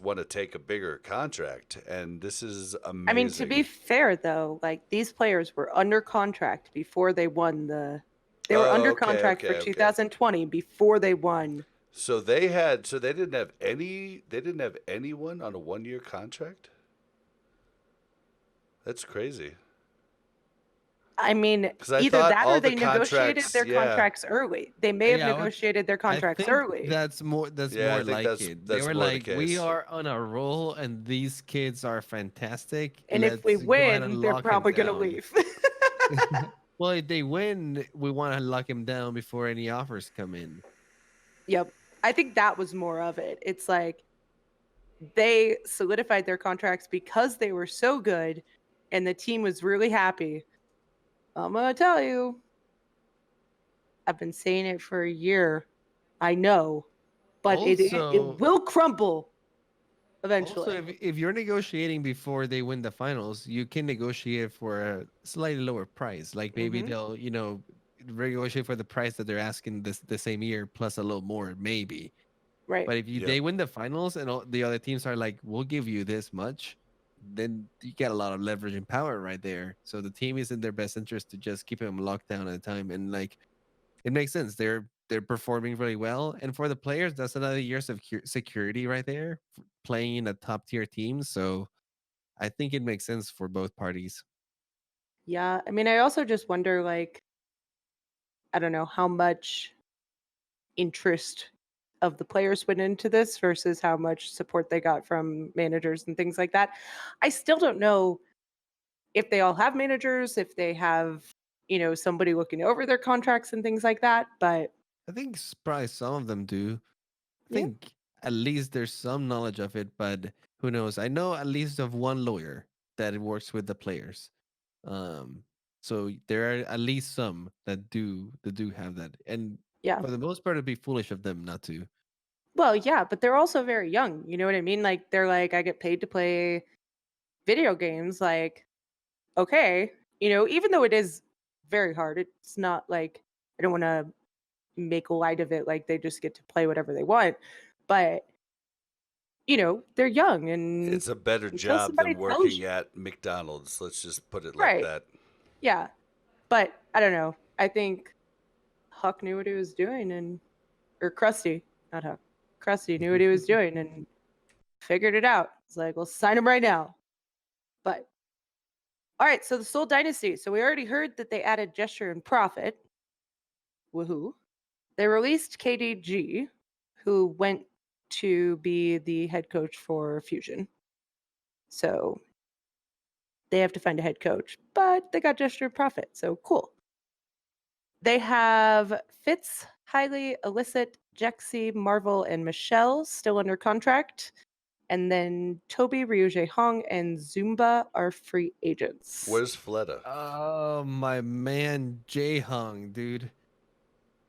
want to take a bigger contract, and this is amazing. I mean, to be fair though, like these players were under contract before they won the. They were under contract for 2020 before they won. So they didn't have anyone on a 1-year contract? That's crazy. I mean, either that or they negotiated their contracts early. They may have negotiated their contracts early. That's more like it. They were like, we are on a roll, and these kids are fantastic. And if we win, they're probably going to leave. Well, if they win, we want to lock him down before any offers come in. Yep. I think that was more of it. It's like they solidified their contracts because they were so good, and the team was really happy. I'm going to tell you, I've been saying it for a year. I know, but it will crumble eventually. Also, if you're negotiating before they win the finals, you can negotiate for a slightly lower price. Like maybe they'll, negotiate for the price that they're asking the same year plus a little more, maybe. Right. But if they win the finals and all the other teams are like, we'll give you this much, then you get a lot of leverage and power right there. So the team is in their best interest to just keep them locked down at a time. And like, it makes sense. They're performing really well. And for the players, that's another year of security right there, playing in a top tier team. So I think it makes sense for both parties. Yeah. I mean, I also just wonder, like, I don't know how much interest of the players went into this versus how much support they got from managers and things like that. I still don't know if they all have managers, if they have, somebody looking over their contracts and things like that. But I think probably some of them do. I think at least there's some knowledge of it, but who knows? I know at least of one lawyer that works with the players. So there are at least some that do have that. And for the most part, it'd be foolish of them not to. Well, yeah, but they're also very young. You know what I mean? Like, they're like, I get paid to play video games. Like, okay, even though it is very hard, it's not like, I don't want to make light of it like they just get to play whatever they want. But, they're young, and it's a better job than working at McDonald's. Let's just put it like that. Yeah. But I don't know. I think Huck knew what he was doing, or Krusty, not Huck. Krusty knew what he was doing and figured it out. It's like, well, sign him right now. But all right, so the Soul Dynasty. So we already heard that they added Gesture and Profit. Woohoo. They released KDG, who went to be the head coach for Fusion. So they have to find a head coach, but they got Gesture and Profit. So cool. They have Fitz, Highly, Illicit, Jexy, Marvel, and Michelle still under contract. And then Toby, Ryuje Hong, and Zumba are free agents. Where's Fleta? Oh, my man, Jae Hong, dude.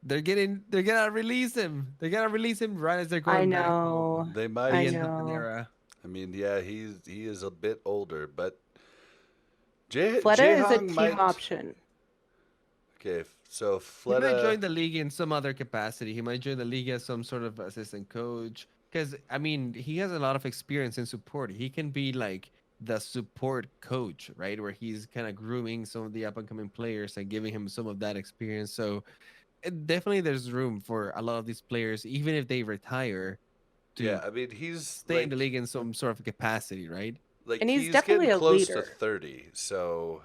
They're gonna release him. They're gonna release him right as they're going back home. They might. I know. I mean, yeah, he is a bit older, but Fleta is a team option. Okay, so Fleta... He might join the league in some other capacity. He might join the league as some sort of assistant coach. Because, I mean, he has a lot of experience in support. He can be like the support coach, right? Where he's kind of grooming some of the up-and-coming players and giving him some of that experience. So definitely there's room for a lot of these players, even if they retire, to I mean, he's stay in the league in some sort of capacity, right? Like, and he's definitely getting close leader. to 30, so...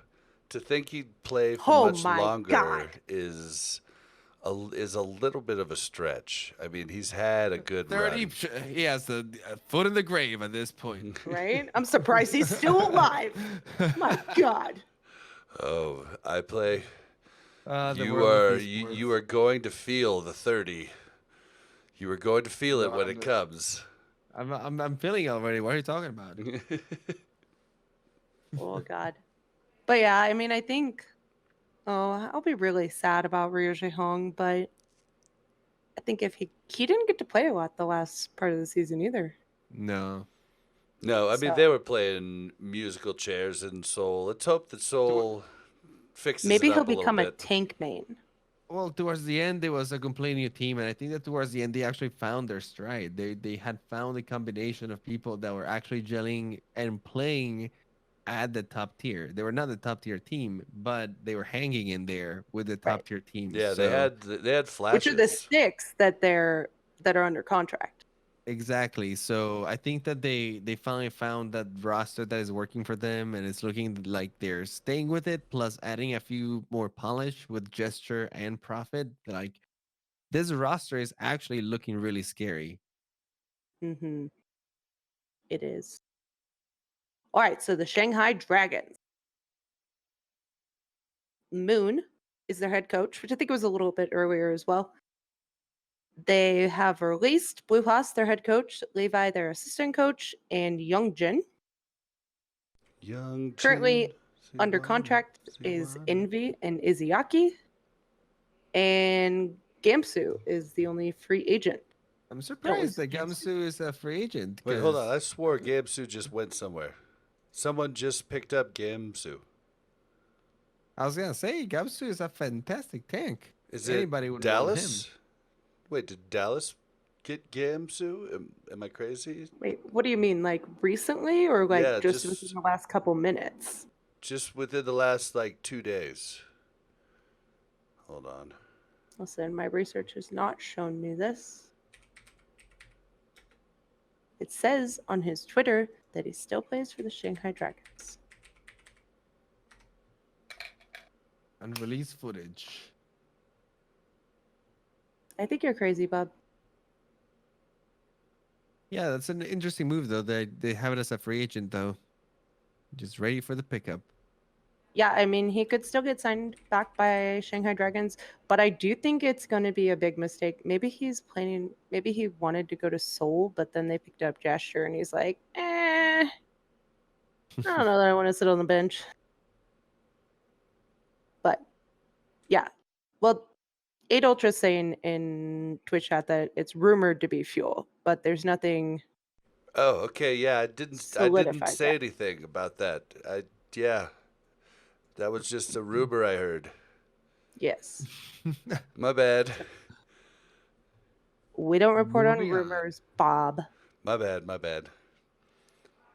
To think he'd play for much longer is a little bit of a stretch. I mean, he's had a good 30, run. He has a foot in the grave at this point. Right? I'm surprised he's still alive. My God. Oh, I play. You are going to feel the 30. You are going to feel it when it comes. I'm feeling it already. What are you talking about? Oh God. But yeah, I mean, I think, I'll be really sad about Ryuje Hong, but I think if he didn't get to play a lot the last part of the season either. No, I mean, they were playing musical chairs in Seoul. Let's hope that Seoul fixes maybe it up he'll become a tank main. Well, towards the end, there was a completely new team, and I think that towards the end, they actually found their stride. They had found a combination of people that were actually gelling and playing at the top tier. They were not the top tier team, but they were hanging in there with the Right. top tier teams. Yeah, So they had Which are the flashes. 6 that are under contract. exactly. So I think that they finally found that roster that is working for them, and it's looking like they're staying with it, plus adding a few more polish with gesture and profit. Like this roster is actually looking really scary. Mm-hmm. It is. All right, so the Shanghai Dragons. Moon is their head coach, which I think was a little bit earlier as well. They have released Blue Hoss, their head coach, Levi, their assistant coach, and Youngjin. Young Currently Chin, under Siwana, contract is Envy and Izuyaki. And Gamsu is the only free agent. I'm was surprised that Gamsu. Gamsu is a free agent. Wait, hold on. 'Cause I swore Gamsu just went somewhere. Someone just picked up Gamsu. I was gonna say Gamsu is a fantastic tank. Is it Anybody would want him. Dallas? Wait, did Dallas get Gamsu? Am I crazy? Wait, what do you mean? Like recently or like Yeah, just within the last couple minutes? just within the last like 2 days. Hold on. Listen, my research has not shown me this. It says on his Twitter that he still plays for the Shanghai Dragons. Unreleased footage. I think you're crazy, Bob. Yeah, that's an interesting move though. They have it as a free agent though. Just ready for the pickup. Yeah, I mean, he could still get signed back by Shanghai Dragons, but I do think it's going to be a big mistake. Maybe maybe he wanted to go to Seoul, but then they picked up Gesture and he's like, I don't know that I want to sit on the bench. But yeah, well, 8 Ultra saying in Twitch chat that it's rumored to be Fuel, but there's nothing. Oh, okay. Yeah, I didn't Solidified say yet. anything about that. Yeah. That was just a rumor I heard. Yes. My bad. We don't report on Moving on. rumors, Bob. My bad. My bad.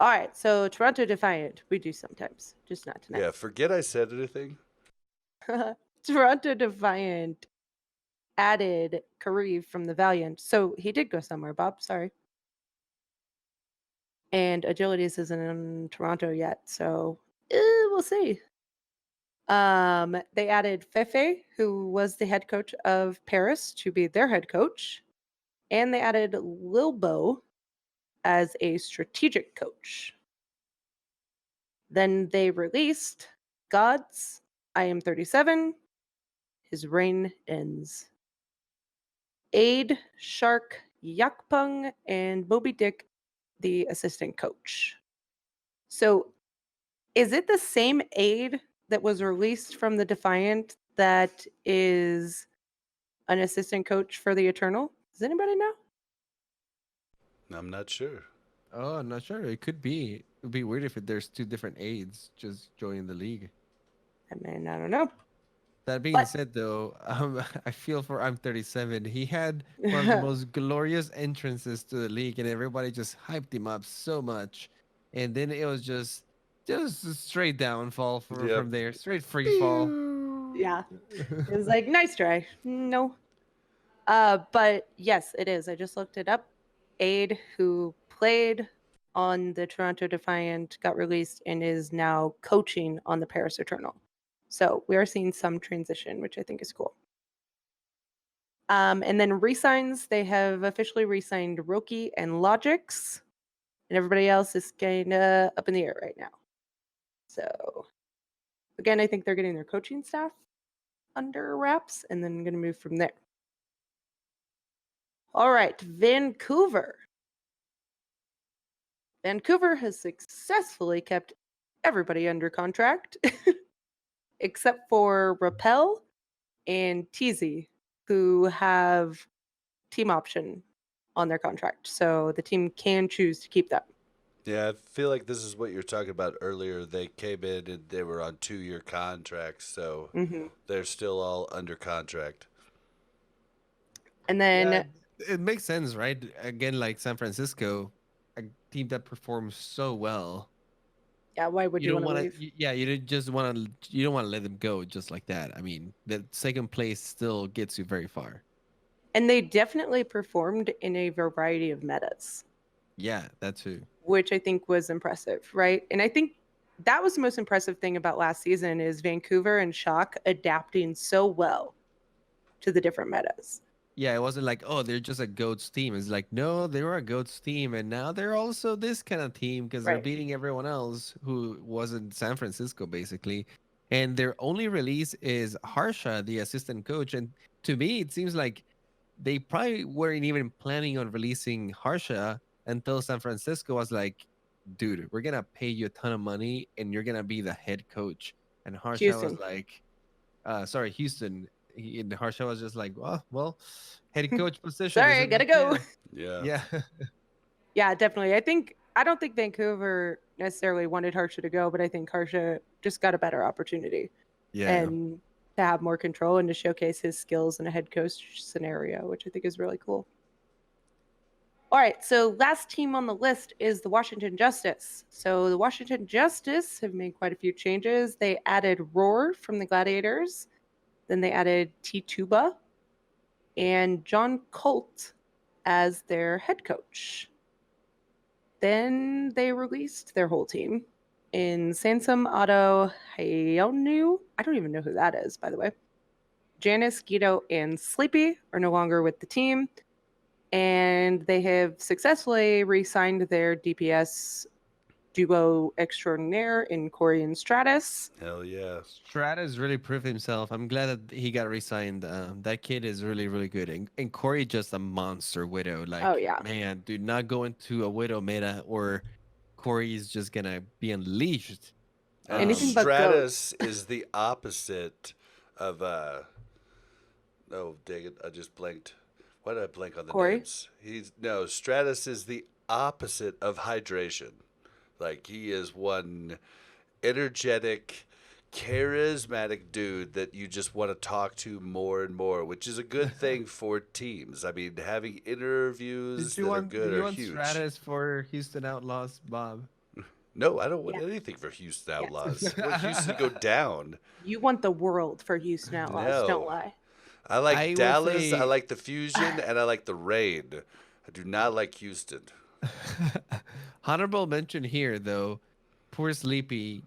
All right, so Toronto Defiant, we do sometimes, just not tonight. Yeah, forget I said anything. Toronto Defiant added Kareev from the Valiant. So he did go somewhere, Bob. Sorry. And Agilities isn't in Toronto yet, so we'll see. They added Fefe, who was the head coach of Paris, to be their head coach. And they added Lilbo as a strategic coach. Then they released Gods, I Am 37, His Reign Ends. Aid, Shark, Yakpung, and Moby Dick, the assistant coach. So is it the same Aid that was released from the Defiant that is an assistant coach for the Eternal? Does anybody know? I'm not sure. Oh, I'm not sure. It could be. It would be weird if there's 2 different aides just joining the league. I mean, I don't know. That being But- said, though, I feel for I'm 37. He had one of the most glorious entrances to the league, and everybody just hyped him up so much. And then it was just a straight downfall from there, straight free fall. Yeah. It was like, nice try. No. But yes, it is. I just looked it up. Aid, who played on the Toronto Defiant, got released and is now coaching on the Paris Eternal. So we are seeing some transition, which I think is cool. And then resigns, they have officially re-signed Roki and Logix, and everybody else is kind of up in the air right now. So again, I think they're getting their coaching staff under wraps and then going to move from there. All right, Vancouver. Vancouver has successfully kept everybody under contract except for Rappel and Teasy, who have team option on their contract. So the team can choose to keep them. Yeah, I feel like this is what you were talking about earlier. They came in and they were on 2-year contracts, so Hmm. they're still all under contract. And Yeah, then, it makes sense, right? Again, like San Francisco, a team that performs so well. yeah, why would You you don't want to want leave? to, yeah, you don't just want to, you don't want to let them go just like that. I mean, the second place still gets you very far. And they definitely performed in a variety of metas, Yeah, that too. which I think was impressive, right? And I think that was the most impressive thing about last season is Vancouver and Shock adapting so well to the different metas. Yeah, it wasn't like, oh, they're just a goats team. It's like, no, they were a goats team, and now they're also this kind of team because they're Right. beating everyone else who was in San Francisco, basically. And their only release is Harsha, the assistant coach. And to me, it seems like they probably weren't even planning on releasing Harsha until San Francisco was like, dude, we're gonna pay you a ton of money and you're gonna be the head coach. And Harsha was Houston. like, sorry, Houston. And Harsha was just like, well, head coach position Sorry, isn't gotta it? go. Yeah, Yeah. yeah, Yeah, definitely. I don't think Vancouver necessarily wanted Harsha to go, but I think Harsha just got a better opportunity yeah. and to have more control and to showcase his skills in a head coach scenario, which I think is really cool. All right, so last team on the list is the Washington Justice. So the Washington Justice have made quite a few changes. They added Roar from the Gladiators, then they added T-Tuba and John Colt as their head coach. Then they released their whole team in Sansum Otto Hayonu. I don't even know who that is, by the way. Janice, Guido, and Sleepy are no longer with the team, and they have successfully re signed their DPS duo extraordinaire in Corey and Stratus. Hell yeah. Stratus really proved himself. I'm glad that he got re-signed. That kid is really, really good. And Corey just a monster widow. Oh, Like, yeah. man, do not go into a widow meta or Corey is just gonna be unleashed. And Anything Um, but Stratus goats. is the opposite of oh dang it, I just blanked. Why did I blank on the Corey? names? He's no Stratus is the opposite of hydration. Like he is one energetic, charismatic dude that you just want to talk to more and more, which is a good thing for teams. I mean, having interviews that are did good you are want huge. Stratus for Houston Outlaws, Bob? No, I don't want Yeah. anything for Houston Yeah. Outlaws. I want Houston to go down. You want the world for Houston Outlaws, don't No. lie. I like I will Dallas, I say like the Fusion, and I like the Raid. I do not like Houston. honorable mention here though. Poor Sleepy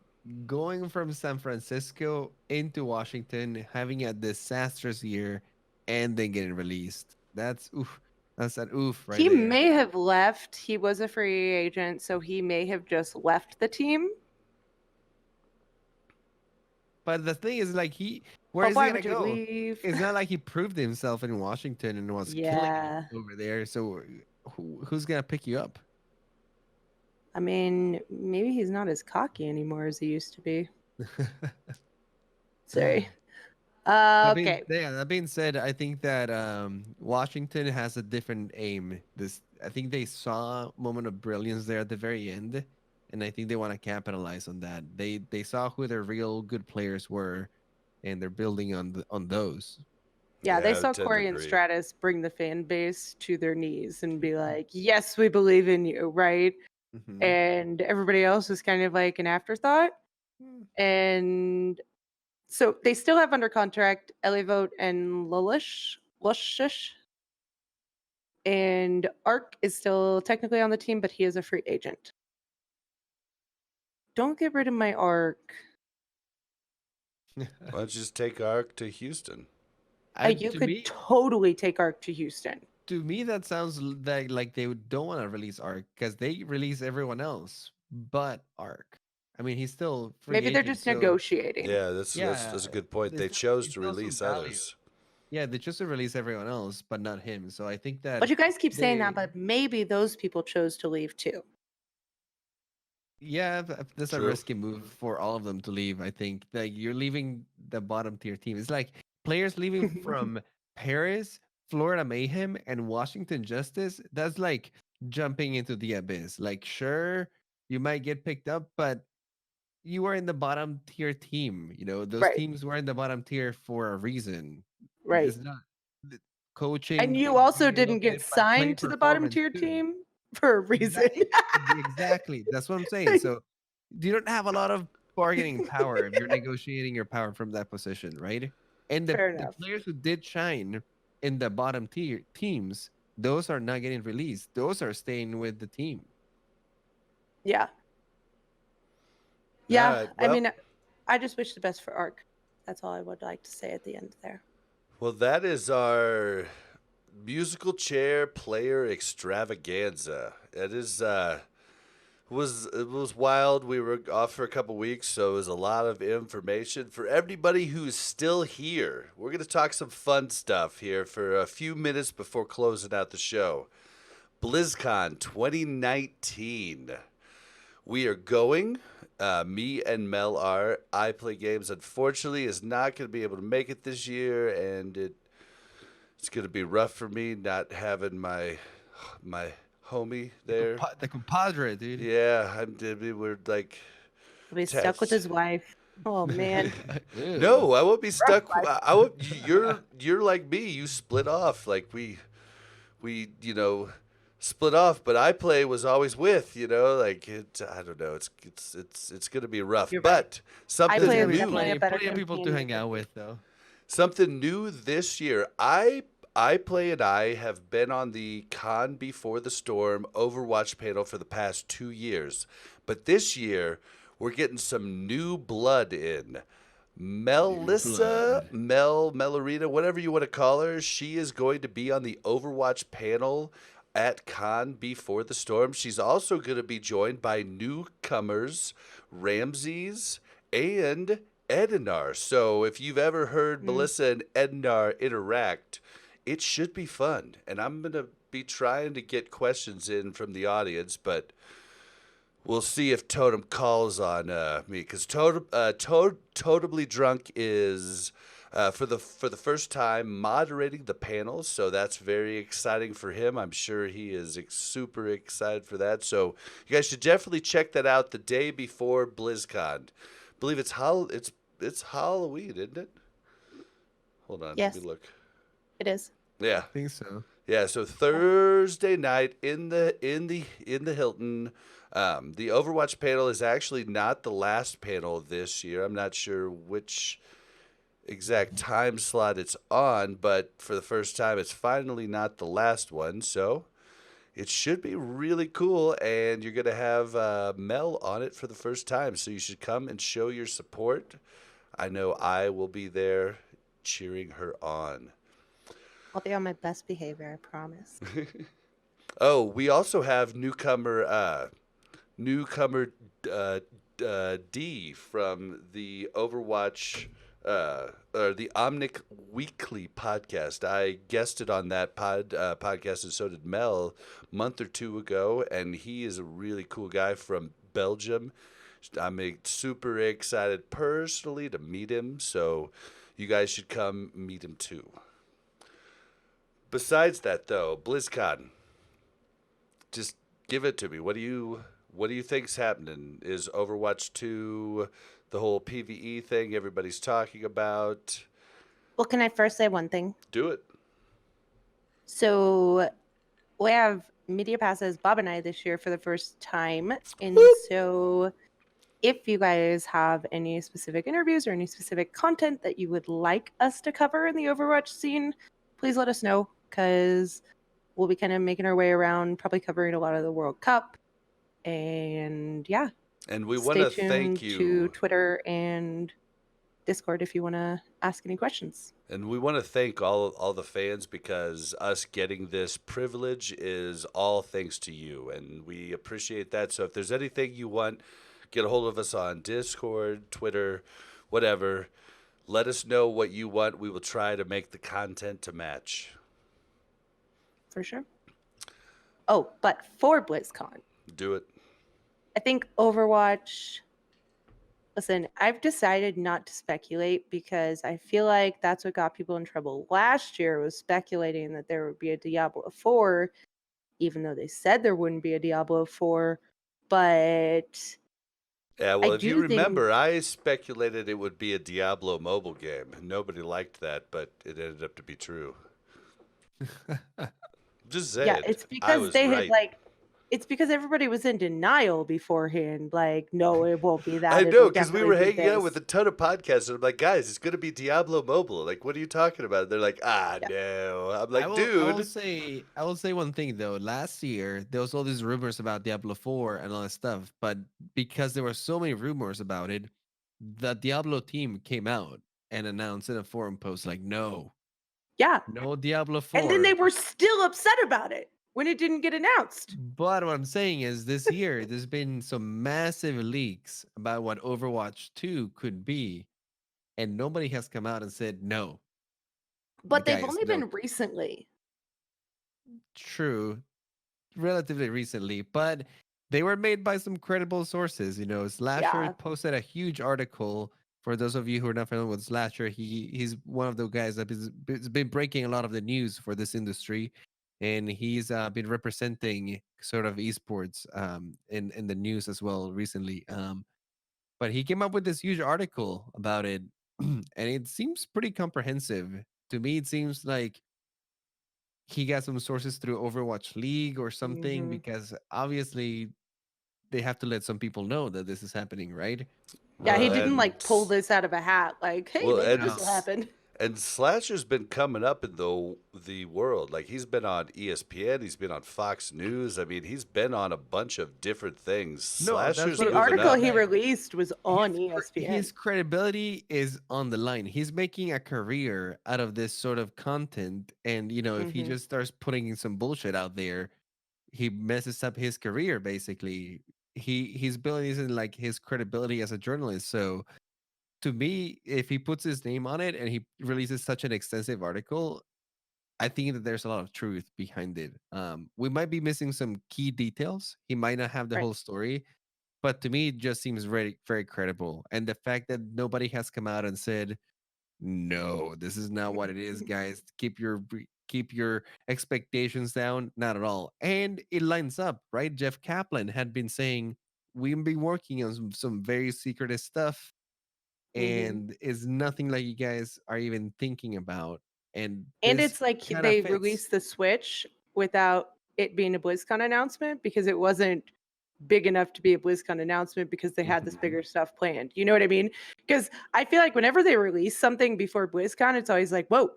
going from San Francisco into Washington, having a disastrous year, and then getting released. That's oof. That's an oof right He there. may have left. He was a free agent, so he may have just left the team. But the thing is, like where But is he why gonna would you go? leave? It's not like he proved himself in Washington and was killing it Yeah. over there. So who's gonna pick you up? I mean, maybe he's not as cocky anymore as he used to be. Sorry. Okay. That being said, I think that Washington has a different aim. I think they saw a moment of brilliance there at the very end, and I think they want to capitalize on that. They saw who their real good players were, and they're building on those. Yeah, they Yeah, I saw tend to Corey and agree. Stratus bring the fan base to their knees and be like, yes, we believe in you, right? Mhm. And everybody else is kind of like an afterthought. And so they still have under contract Elivote and Lushish. And Ark is still technically on the team, but he is a free agent. Don't get rid of my Ark. Why don't you just take Ark to Houston? You could totally take Ark to Houston. To me, that sounds like they don't want to release Arc because they release everyone else but Arc. I mean, he's still free Maybe they're agent, just so negotiating. Yeah, that's yeah, a good point. there's They still, chose there's to still some release value. others. Yeah, they chose to release everyone else, but not him. So I think that But you guys keep saying that, they, but maybe those people chose to leave too. yeah, that's a True. risky move for all of them to leave. I think that you're leaving the bottom tier team. It's like players leaving from Paris, Florida Mayhem, and Washington Justice. That's like jumping into the abyss. Like, sure, you might get picked up, but you were in the bottom tier team. You know, those Right. teams were in the bottom tier for a reason. Right. It's not the coaching And you is also going to didn't look at get it by play signed to the bottom performance tier too. team for a reason. Exactly. That's what I'm saying. So you don't have a lot of bargaining power if you're negotiating your power from that position, right? And Fair the enough. players who did shine in the bottom tier teams, those are not getting released. Those are staying with the team. Yeah. All Yeah. right. I Well, mean, I just wish the best for Ark. That's all I would like to say at the end there. well, that is our musical chair player extravaganza. It is it was wild. We were off for a couple weeks, so it was a lot of information for everybody who's still here. We're gonna talk some fun stuff here for a few minutes before closing out the show. BlizzCon 2019. We are going. Me and Mel are. iPlaygames, unfortunately, is not going to be able to make it this year, and it's going to be rough for me not having my homie there. The compadre, dude. Yeah, we're like. He'll be stuck with his attached. wife. Oh man. Ew. No, I won't be stuck. I won't. You're like me. You split off. Like we split off. But was always with. Like I don't know. It's gonna be rough. You're right. But something iPlay There's is new. definitely a better plenty of people to companion. hang out with, though. Something new this year. iPlay and I have been on the Con Before the Storm Overwatch panel for the past 2 years. But this year, we're getting some new blood in. Melissa, Melorita, whatever you want to call her, she is going to be on the Overwatch panel at Con Before the Storm. She's also going to be joined by newcomers Ramses and Edinar. So if you've ever heard Melissa and Edinar interact, it should be fun. And I'm going to be trying to get questions in from the audience, but we'll see if Totem calls on me, because Totemly Drunk is for the first time moderating the panels, so that's very exciting for him. I'm sure he is super excited for that. So you guys should definitely check that out the day before BlizzCon. I believe it's Halloween, isn't it? Hold on, Yes. let me look. It is. Yeah. I think so. Yeah, so Thursday night in the Hilton. The Overwatch panel is actually not the last panel this year. I'm not sure which exact time slot it's on, but for the first time, it's finally not the last one. So it should be really cool, and you're gonna have Mel on it for the first time. So you should come and show your support. I know I will be there cheering her on. I'll be on my best behavior, I promise. Oh, we also have newcomer D from the Overwatch or the Omnic Weekly podcast. I guested on that podcast, and so did Mel a month or two ago, and he is a really cool guy from Belgium. I'm super excited personally to meet him, so you guys should come meet him too. Besides that, though, BlizzCon, just give it to me. What do you think's happening? Is Overwatch 2 the whole PvE thing everybody's talking about? Well, can I first say one thing? Do it. So we have media passes, Bob and I, this year for the first time. And so if you guys have any specific interviews or any specific content that you would like us to cover in the Overwatch scene, please let us know, because we'll be kind of making our way around, probably covering a lot of the World Cup. And yeah. And we want to thank you. To Twitter and Discord if you want to ask any questions. And we want to thank all the fans, because us getting this privilege is all thanks to you, and we appreciate that. So if there's anything you want, get a hold of us on Discord, Twitter, whatever. Let us know what you want. We will try to make the content to match. For sure. Oh, but for BlizzCon, Do it. I think Overwatch. Listen, I've decided not to speculate, because I feel like that's what got people in trouble last year, was speculating that there would be a Diablo 4, even though they said there wouldn't be a Diablo 4. but Yeah, I well, if you do think, remember, I speculated it would be a Diablo mobile game. Nobody liked that, but it ended up to be true. Just yeah, saying, it's I because was they had right. like, it's because everybody was in denial beforehand. Like, no, it won't be I that. know, It'll because we definitely were be hanging out with this. a ton of podcasts, and I'm like, guys, it's going to be Diablo mobile. Like, what are you talking about? They're like, ah, Yeah. no. I'm I like, will I will dude. say I will say one thing though. Last year there was all these rumors about Diablo 4 and all that stuff, but because there were so many rumors about it, the Diablo team came out and announced in a forum post like Yeah. no Diablo And then they 4. were still upset about it when it didn't get announced. But what I'm saying is this year there's been some massive leaks about what Overwatch 2 could be, and nobody has come out and said no, But they've guys, only no. been recently. True, relatively recently, but they were made by some credible sources. Slasher Yeah. posted a huge article. For those of you who are not familiar with Slasher, he's one of the guys that has been breaking a lot of the news for this industry, and he's been representing sort of esports in the news as well recently. But he came up with this huge article about it, and it seems pretty comprehensive. To me, it seems like he got some sources through Overwatch League or something, Hmm. because obviously they have to let some people know that this is happening, right? Yeah, he Well, didn't Um, like pull this out of a hat. Like, hey, well, maybe and this will no. happen. and Slasher's been coming up in the world. Like he's been on ESPN, he's been on Fox News. I mean, he's been on a bunch of different things. No, that's Slasher's what The I'm moving article up. he saying. released was on His ESPN. credibility is on the line. He's making a career out of this sort of content, and if he Hmm. just starts putting in some bullshit out there, he messes up his career. Basically, he's building in like his credibility as a journalist. So to me, if he puts his name on it and he releases such an extensive article, I think that there's a lot of truth behind it. We might be missing some key details. He might not have the Right. whole story, but to me, it just seems very, very credible. And the fact that nobody has come out and said, "No, this is not what it is, guys. Keep your expectations down." Not at all. And it lines up, right? Jeff Kaplan had been saying we've been working on some very secretive stuff, Hmm. and it's nothing like you guys are even thinking about. And And this it's like kind of they fits. released the Switch without it being a BlizzCon announcement because it wasn't big enough to be a BlizzCon announcement because they had this Mhm. bigger stuff planned. You know what I mean? Because I feel like whenever they release something before BlizzCon, it's always like, whoa,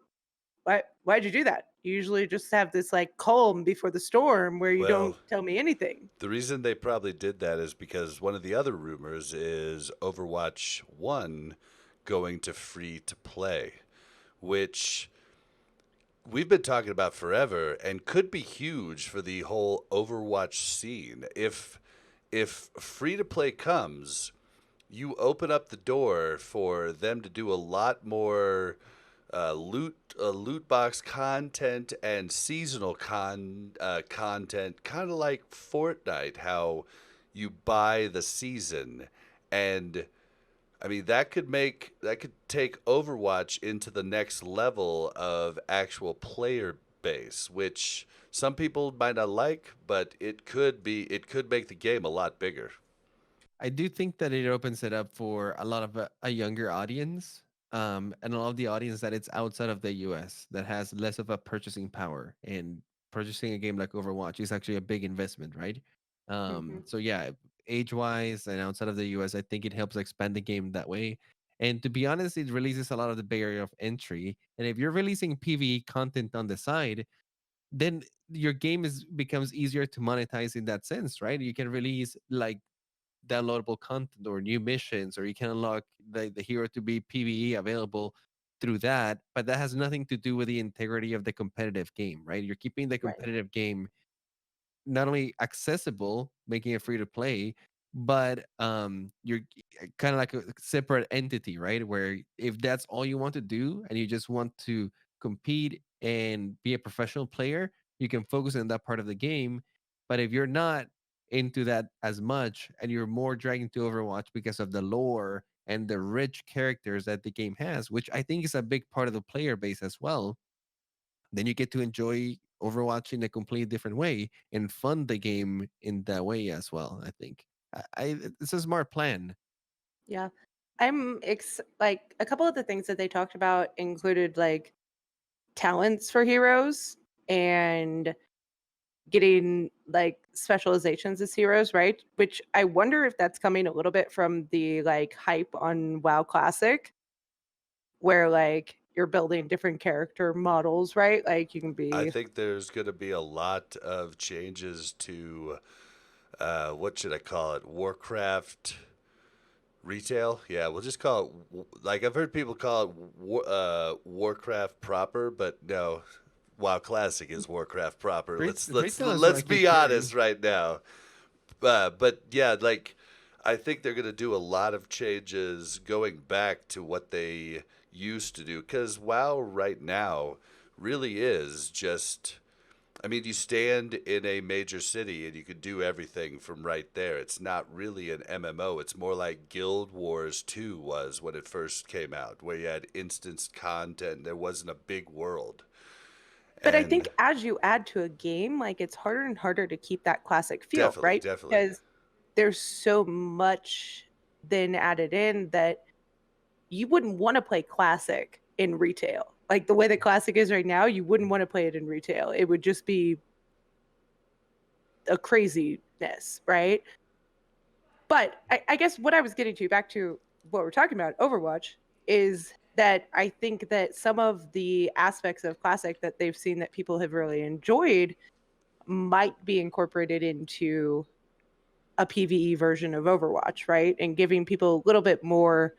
why'd you do that? You usually just have this like calm before the storm where you Well, don't tell me anything. the reason they probably did that is because one of the other rumors is Overwatch 1 going to free to play, which we've been talking about forever and could be huge for the whole Overwatch scene. If free to play comes, you open up the door for them to do a lot more loot box content and seasonal content, kind of like Fortnite, how you buy the season. And I mean, that could take Overwatch into the next level of actual player base, which some people might not like, but it could make the game a lot bigger. I do think that it opens it up for a lot of a younger audience, and a lot of the audience that it's outside of the US that has less of a purchasing power. And purchasing a game like Overwatch is actually a big investment, right? Hmm. So yeah, age wise and outside of the US, I think it helps expand the game that way. And to be honest, it releases a lot of the barrier of entry. And if you're releasing PvE content on the side, then your game is becomes easier to monetize in that sense, right? You can release like downloadable content or new missions, or you can unlock the hero to be PvE available through that. But that has nothing to do with the integrity of the competitive game, right? You're keeping the Right. competitive game not only accessible, making it free to play, but you're kind of like a separate entity, right? Where if that's all you want to do and you just want to compete and be a professional player, you can focus on that part of the game. But if you're not into that as much and you're more dragged into Overwatch because of the lore and the rich characters that the game has, which I think is a big part of the player base as well, then you get to enjoy Overwatch in a completely different way and fund the game in that way as well. I think it's a smart plan. Yeah. Like a couple of the things that they talked about included like talents for heroes and getting like specializations as heroes, right? Which I wonder if that's coming a little bit from the like hype on WoW Classic, where like you're building different character models, right? Like you can I be think there's going to be a lot of changes to what should I call it? Warcraft retail? Yeah, we'll just call it like I've heard people call it Warcraft proper, but no, WoW Classic is Warcraft proper. Retail is what I Let's keep be hearing. honest right now. But yeah, like I think they're going to do a lot of changes going back to what they used to do because WoW right now really is just. I mean, you stand in a major city and you could do everything from right there. It's not really an MMO. It's more like Guild Wars 2 was when it first came out, where you had instanced content and there wasn't a big world. but I And think as you add to a game, like it's harder and harder to keep that classic feel, definitely, right? definitely. Because there's so much then added in that you wouldn't want to play classic in retail. Like the way that classic is right now, you wouldn't want to play it in retail. It would just be a craziness, right? But I guess what I was getting to, back to what we're talking about, Overwatch, is that I think that some of the aspects of classic that they've seen that people have really enjoyed might be incorporated into a PvE version of Overwatch, right? And giving people a little bit more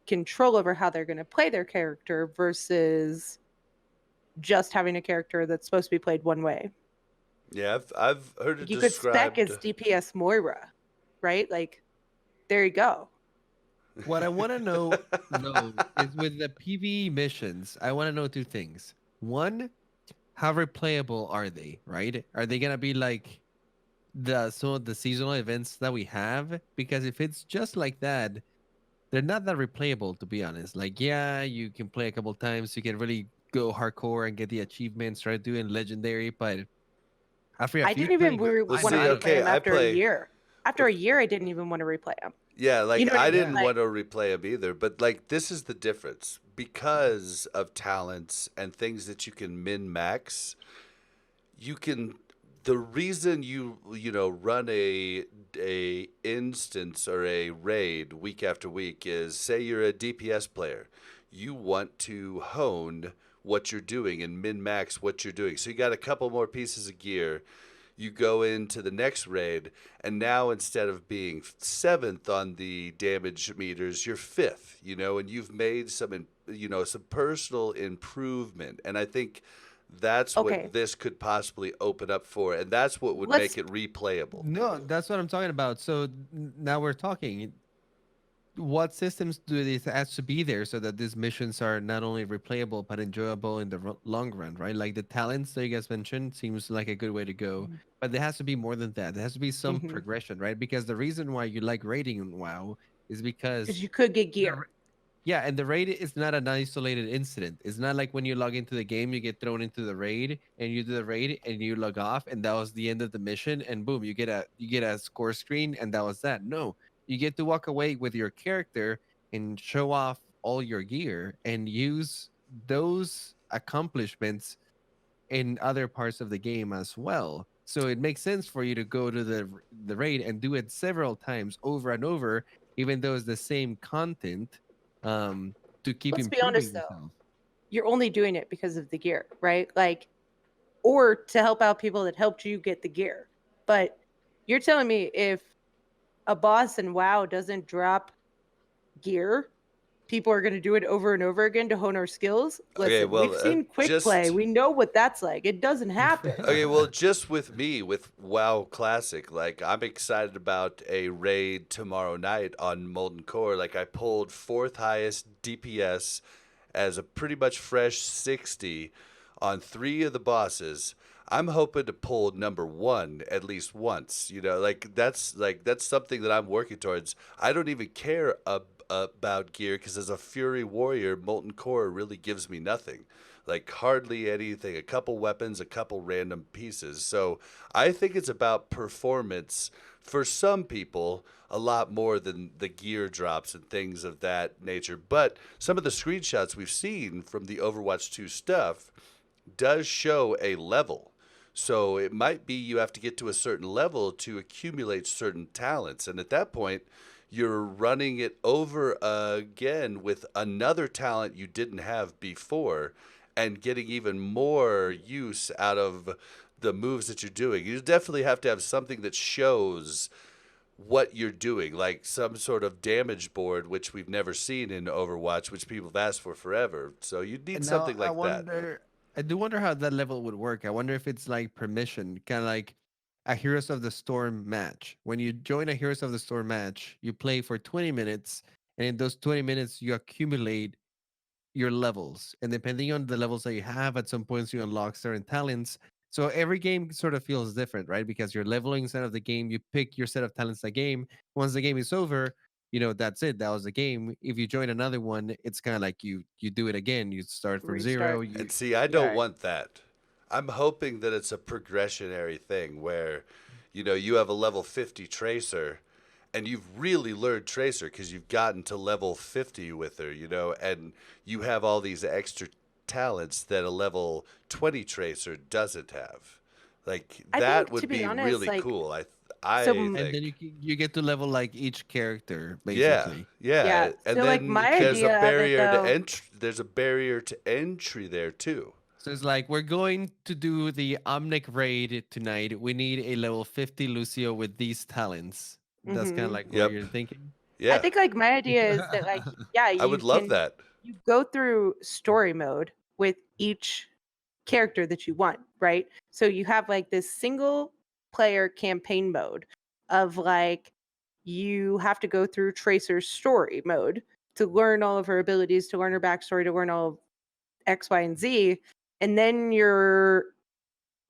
control over how they're going to play their character versus just having a character that's supposed to be played one way. Yeah, I've heard it You could spec described. as DPS Moira, right? Like, there you go. What I want to know though is with the PvE missions, I want to know two things. One, how replayable are they? Right? Are they gonna be like the some of the seasonal events that we have? Because if it's just like that, they're not that replayable, to be honest. Like, yeah, you can play a couple times, you can really go hardcore and get the achievements, start doing legendary, but after a I few didn't even times, Well, want to I'm see, out of replay it. okay, him I after a play. year. After a year, I didn't even want to replay him. Yeah, You like know what I I mean? didn't Yeah. want to replay them either, but like this is the difference because of talents and things that you can min max. You can the reason you run a instance or a raid week after week is say you're a DPS player. You want to hone what you're doing and min max what you're doing. So you got a couple more pieces of gear. You go into the next raid, and now instead of being seventh on the damage meters, you're fifth. And you've made some personal improvement, and I think that's Okay, what this could possibly open up for, and that's what would let's make it replayable. No, that's what I'm talking about. So now we're talking. What systems do these has to be there so that these missions are not only replayable but enjoyable in the long run, right? Like the talents that you guys mentioned seems like a good way to go, but there has to be more than that. There has to be some because progression, right? Because the reason why you like raiding in WoW is because you could get the gear. yeah, and the raid is not an isolated incident. It's not like when you log into the game, you get thrown into the raid and you do the raid and you log off and that was the end of the mission and boom, you get a score screen and that was that. No, you get to walk away with your character and show off all your gear and use those accomplishments in other parts of the game as well. So it makes sense for you to go to the raid and do it several times over and over, even though it's the same content, to keep Let's be improving honest though. yourself. You're only doing it because of the gear, right? Like, or to help out people that helped you get the gear. But you're telling me if a boss in WoW doesn't drop gear, people are going to do it over and over again to hone our skills. Okay, Listen, well, we've seen quick play. just We know what that's like. It doesn't happen. okay, well, just with me with WoW Classic, like I'm excited about a raid tomorrow night on Molten Core. Like I pulled fourth highest DPS as a pretty much fresh 60 on 3 of the bosses. I'm hoping to pull number 1 at least once. Like that's something that I'm working towards. I don't even care about gear because as a Fury Warrior, Molten Core really gives me nothing. Like hardly anything, a couple weapons, a couple random pieces. So I think it's about performance for some people a lot more than the gear drops and things of that nature. But some of the screenshots we've seen from the Overwatch 2 stuff does show a level. So it might be you have to get to a certain level to accumulate certain talents. And at that point, you're running it over again with another talent you didn't have before and getting even more use out of the moves that you're doing. You definitely have to have something that shows what you're doing, like some sort of damage board, which we've never seen in Overwatch, which people have asked for forever. So you need And now something I like that. wonder, I do wonder how that level would work. I wonder if it's like permission, kind of like a Heroes of the Storm match. When you join a Heroes of the Storm match, you play for 20 minutes, and in those 20 minutes, you accumulate your levels. And depending on the levels that you have, at some points you unlock certain talents. So every game sort of feels different, right? Because you're leveling inside of the game, you pick your set of talents that game. Once the game is over, that's it. That was the game. If you join another one, it's kind of like you do it again. You start from zero. Restart. And see, I don't Yeah. want that. I'm hoping that it's a progressionary thing where, you have a level 50 Tracer and you've really learned Tracer because you've gotten to level 50 with her, and you have all these extra talents that a level 20 Tracer doesn't have. Like, I that think, to would be be honest, really like, cool. I so think. And then you get to level like each character, Yeah, basically. yeah, yeah. and So like then my there's a idea of it barrier to though. entry. There's a barrier to entry there too. So it's like we're going to do the Omnic raid tonight. We need a level 50 Lucio with these talents. That's kind of Hmm. like what Yep. you're thinking. I Yeah, think like my idea is that like yeah, I would love that. you go through story mode with each character that you want, right? So you have like this single player campaign mode of like you have to go through Tracer's story mode to learn all of her abilities, to learn her backstory, to learn all of X, Y, and Z. And then you're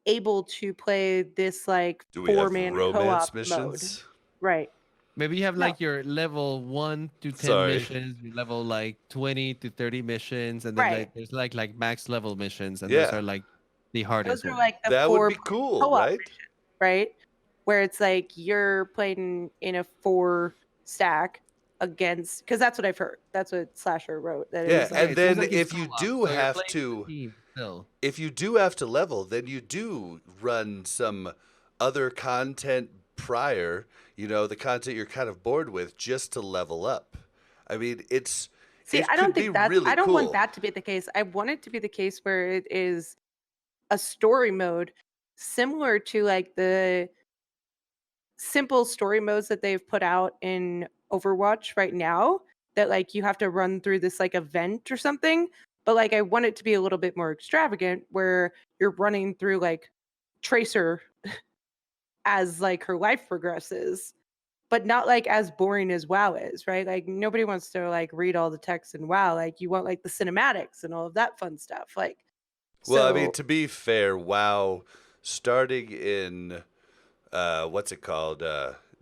able to play this like Do we have 4-man romance co-op mode. missions? Right. Maybe you have No. like your level 1 to 10 Sorry. missions, your level like 20 to 30 missions, and then Right. like there's like max level missions, and those Yeah, are like the Those hardest are ones. like the that would be 4 cool, co-op right? missions, right? Where it's like you're playing in a 4 stack against, because that's what I've heard. That's what Slasher wrote. That it Yeah, was Yeah, like, and it seems then like it's if you co-op, do so you're have playing as a to, team still. if you do have to level, then you do run some other content prior, the content you're kind of bored with just to level up. I mean, see, it could be I really don't want cool. that to be the case. I want it to be the case where it is a story mode similar to like the simple story modes that they've put out in Overwatch right now, that like you have to run through this like event or something. But like I want it to be a little bit more extravagant where you're running through like Tracer as like her life progresses, but not like as boring as WoW is, right? Like nobody wants to like read all the text in WoW. Like you want like the cinematics and all of that fun stuff. Like Well, I mean, so to be fair, WoW starting in what's it called?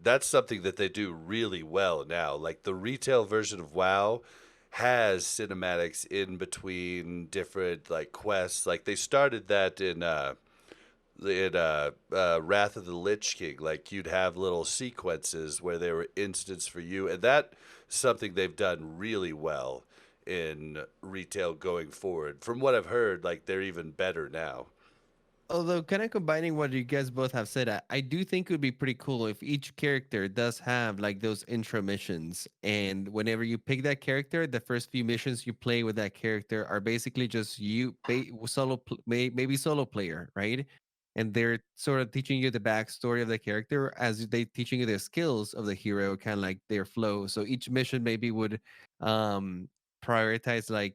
That's something that they do really well now. Like the retail version of WoW has cinematics in between different like quests. Like they started that in Wrath of the Lich King. Like you'd have little sequences where there were instants for you, and that's something they've done really well in retail going forward. From what I've heard, like they're even better now. Although, kind of combining what you guys both have said, I do think it would be pretty cool if each character does have like those intro missions. And whenever you pick that character, the first few missions you play with that character are basically just maybe solo player, right? And they're sort of teaching you the backstory of the character as they teaching you the skills of the hero, kind of like their flow. So each mission maybe would um prioritize like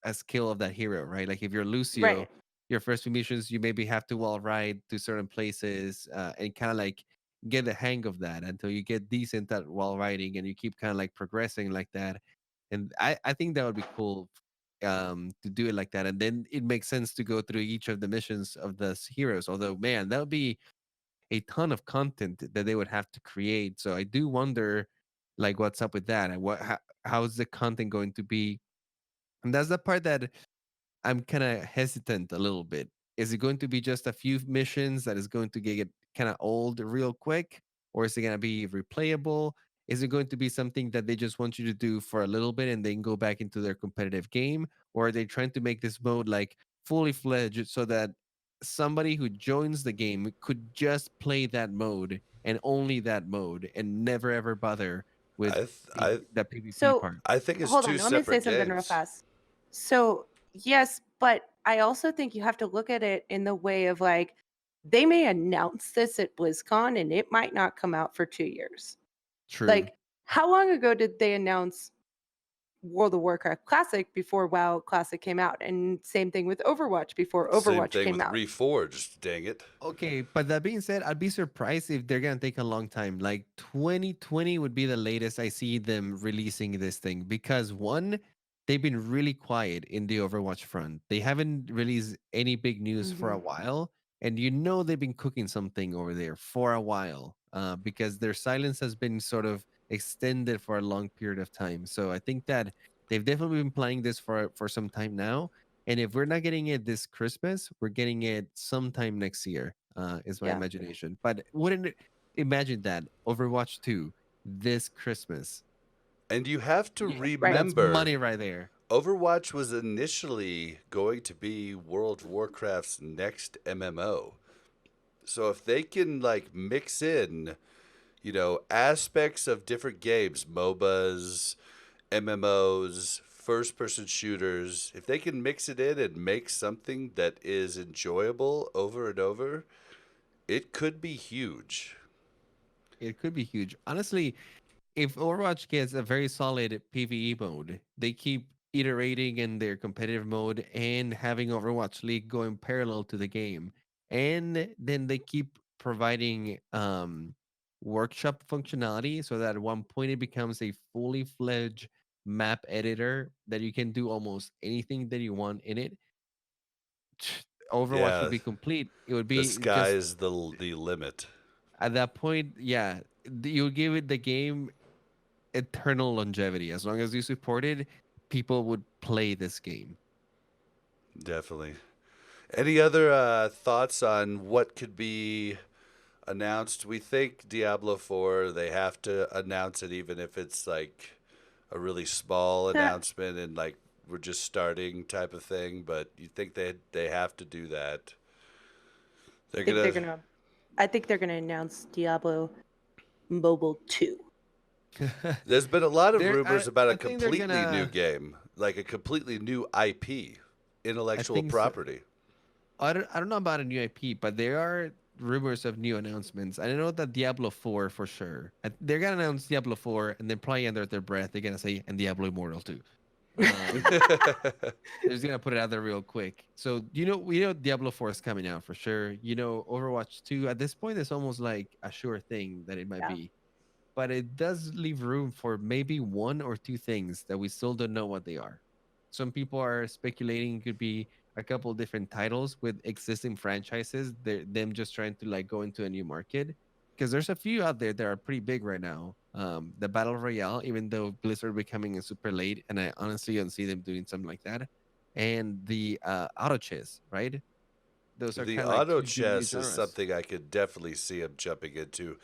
a skill of that hero, right? Like if you're Lucio, right. your first few missions, you maybe have to wall ride to certain places and kind of like get the hang of that until you get decent at wall riding and you keep kind of like progressing like that. And I think that would be cool to do it like that. And then it makes sense to go through each of the missions of the heroes. Although, man, that would be a ton of content that they would have to create. So I do wonder Like, what's up with that? And how's the content going to be? And that's the part that I'm kind of hesitant a little bit. Is it going to be just a few missions that is going to get kind of old real quick? Or is it going to be replayable? Is it going to be something that they just want you to do for a little bit and then go back into their competitive game? Or are they trying to make this mode like fully fledged so that somebody who joins the game could just play that mode and only that mode and never ever bother with I th- I the PvP So part? I think it's hold two on, let me say separate something real games. fast. So yes, but I also think you have to look at it in the way of like they may announce this at BlizzCon and it might not come out for 2 years. True. Like, how long ago did they announce World of Warcraft Classic before WoW Classic came out? And same thing with Overwatch before Same Overwatch thing came with out. Reforged. Dang it. Okay, but that being said, I'd be surprised if they're gonna take a long time. Like 2020 would be the latest I see them releasing this thing because one, they've been really quiet in the Overwatch front. They haven't released any big news for a while, and you know they've been cooking something over there for a while because their silence has been sort of extended for a long period of time. So I think that they've definitely been playing this for some time now. And if we're not getting it this Christmas, we're getting it sometime next year, is my Yeah. imagination. But wouldn't imagine that Overwatch 2 this Christmas? And you have to Yeah, Right. that's remember, money right there. Overwatch was initially going to be World of Warcraft's next MMO. So if they can like mix in, aspects of different games, MOBAs, MMOs, first person shooters, if they can mix it in and make something that is enjoyable over and over, it could be huge. It could be huge. Honestly, if Overwatch gets a very solid PvE mode, they keep iterating in their competitive mode and having Overwatch League going parallel to the game, and then they keep providing workshop functionality so that at one point it becomes a fully fledged map editor that you can do almost anything that you want in it. Overwatch would Yeah, be complete. It would the be sky just is the limit. at that point, yeah, you give it the game eternal longevity. As long as you support it, people would play this game. Definitely. Any other thoughts on what could be announced? We think Diablo 4, they have to announce it even if it's like a really small announcement and like we're just starting type of thing, but you think they have to do that. I think they're gonna announce Diablo Mobile 2. There's been a lot of They're, rumors about I a think they're completely new gonna. game, like a completely new IP, I intellectual think so. property. I don't know about a new IP, but there are rumors of new announcements. I know that Diablo 4 for sure. They're gonna announce Diablo 4, and then probably under their breath they're gonna say and Diablo Immortal 2. They're just gonna put it out there real quick. So we know Diablo 4 is coming out for sure. Overwatch 2 at this point is almost like a sure thing that it might Yeah. be. But it does leave room for maybe one or two things that we still don't know what they are. Some people are speculating it could be a couple different titles with existing franchises. Them just trying to like go into a new market because there's a few out there that are pretty big right now. The Battle Royale, even though Blizzard becoming a super late, and I honestly don't see them doing something like that. And the auto chess, right? Those are The kind of like auto two new chess is genres. something I could definitely see him jumping into.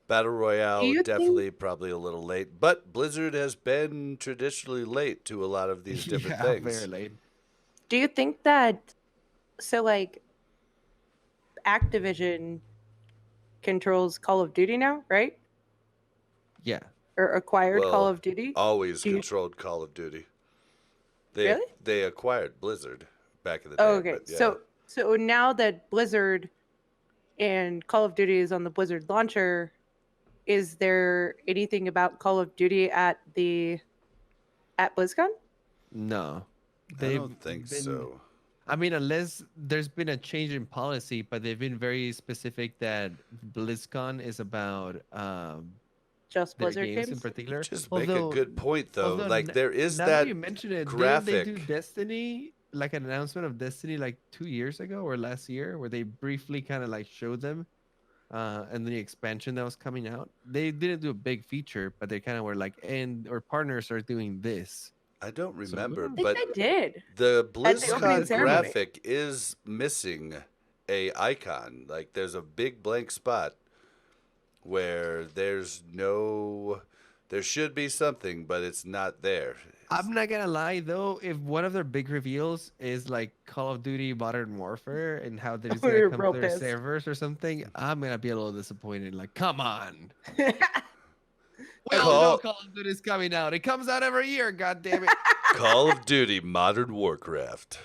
Battle Do Royale, you think definitely probably a little late, but Blizzard has been traditionally late to a lot of these different Yeah, very things. late. that so like Activision controls Call of Duty now, right? Yeah. Or acquired Call Well, of Duty? always Do you controlled Call of Duty. They really? they acquired Blizzard back in the Oh, day, okay. but yeah. So now that Blizzard and Call of Duty is on the Blizzard launcher, is there anything about Call of Duty at BlizzCon? No. I They've don't think been so. I mean, unless there's been a change in policy, but they've been very specific that BlizzCon is about Just their Blizzard games in games? particular. Just make a Although, good point though. although Like there is now that that you mention it, didn't they do graphic. Destiny, like an announcement of Destiny like 2 years ago or last year, where they briefly kind of like showed them? and the expansion that was coming out. They didn't do a big feature, but they kind of were like, and our partners are doing this. I don't So remember, I think but they did the at the opening BlizzCon ceremony. graphic is missing a icon. Like there's a big blank spot where there should be something, but it's not there. I'm not gonna lie though, if one of their big reveals is like Call of Duty Modern Warfare and how they're just gonna We're come real to their pissed. servers or something, I'm gonna be a little disappointed. Like, come on. We Agreed. all know Call Call of Duty is coming out. It comes out every year, god damn it. Call of Duty Modern Warcraft.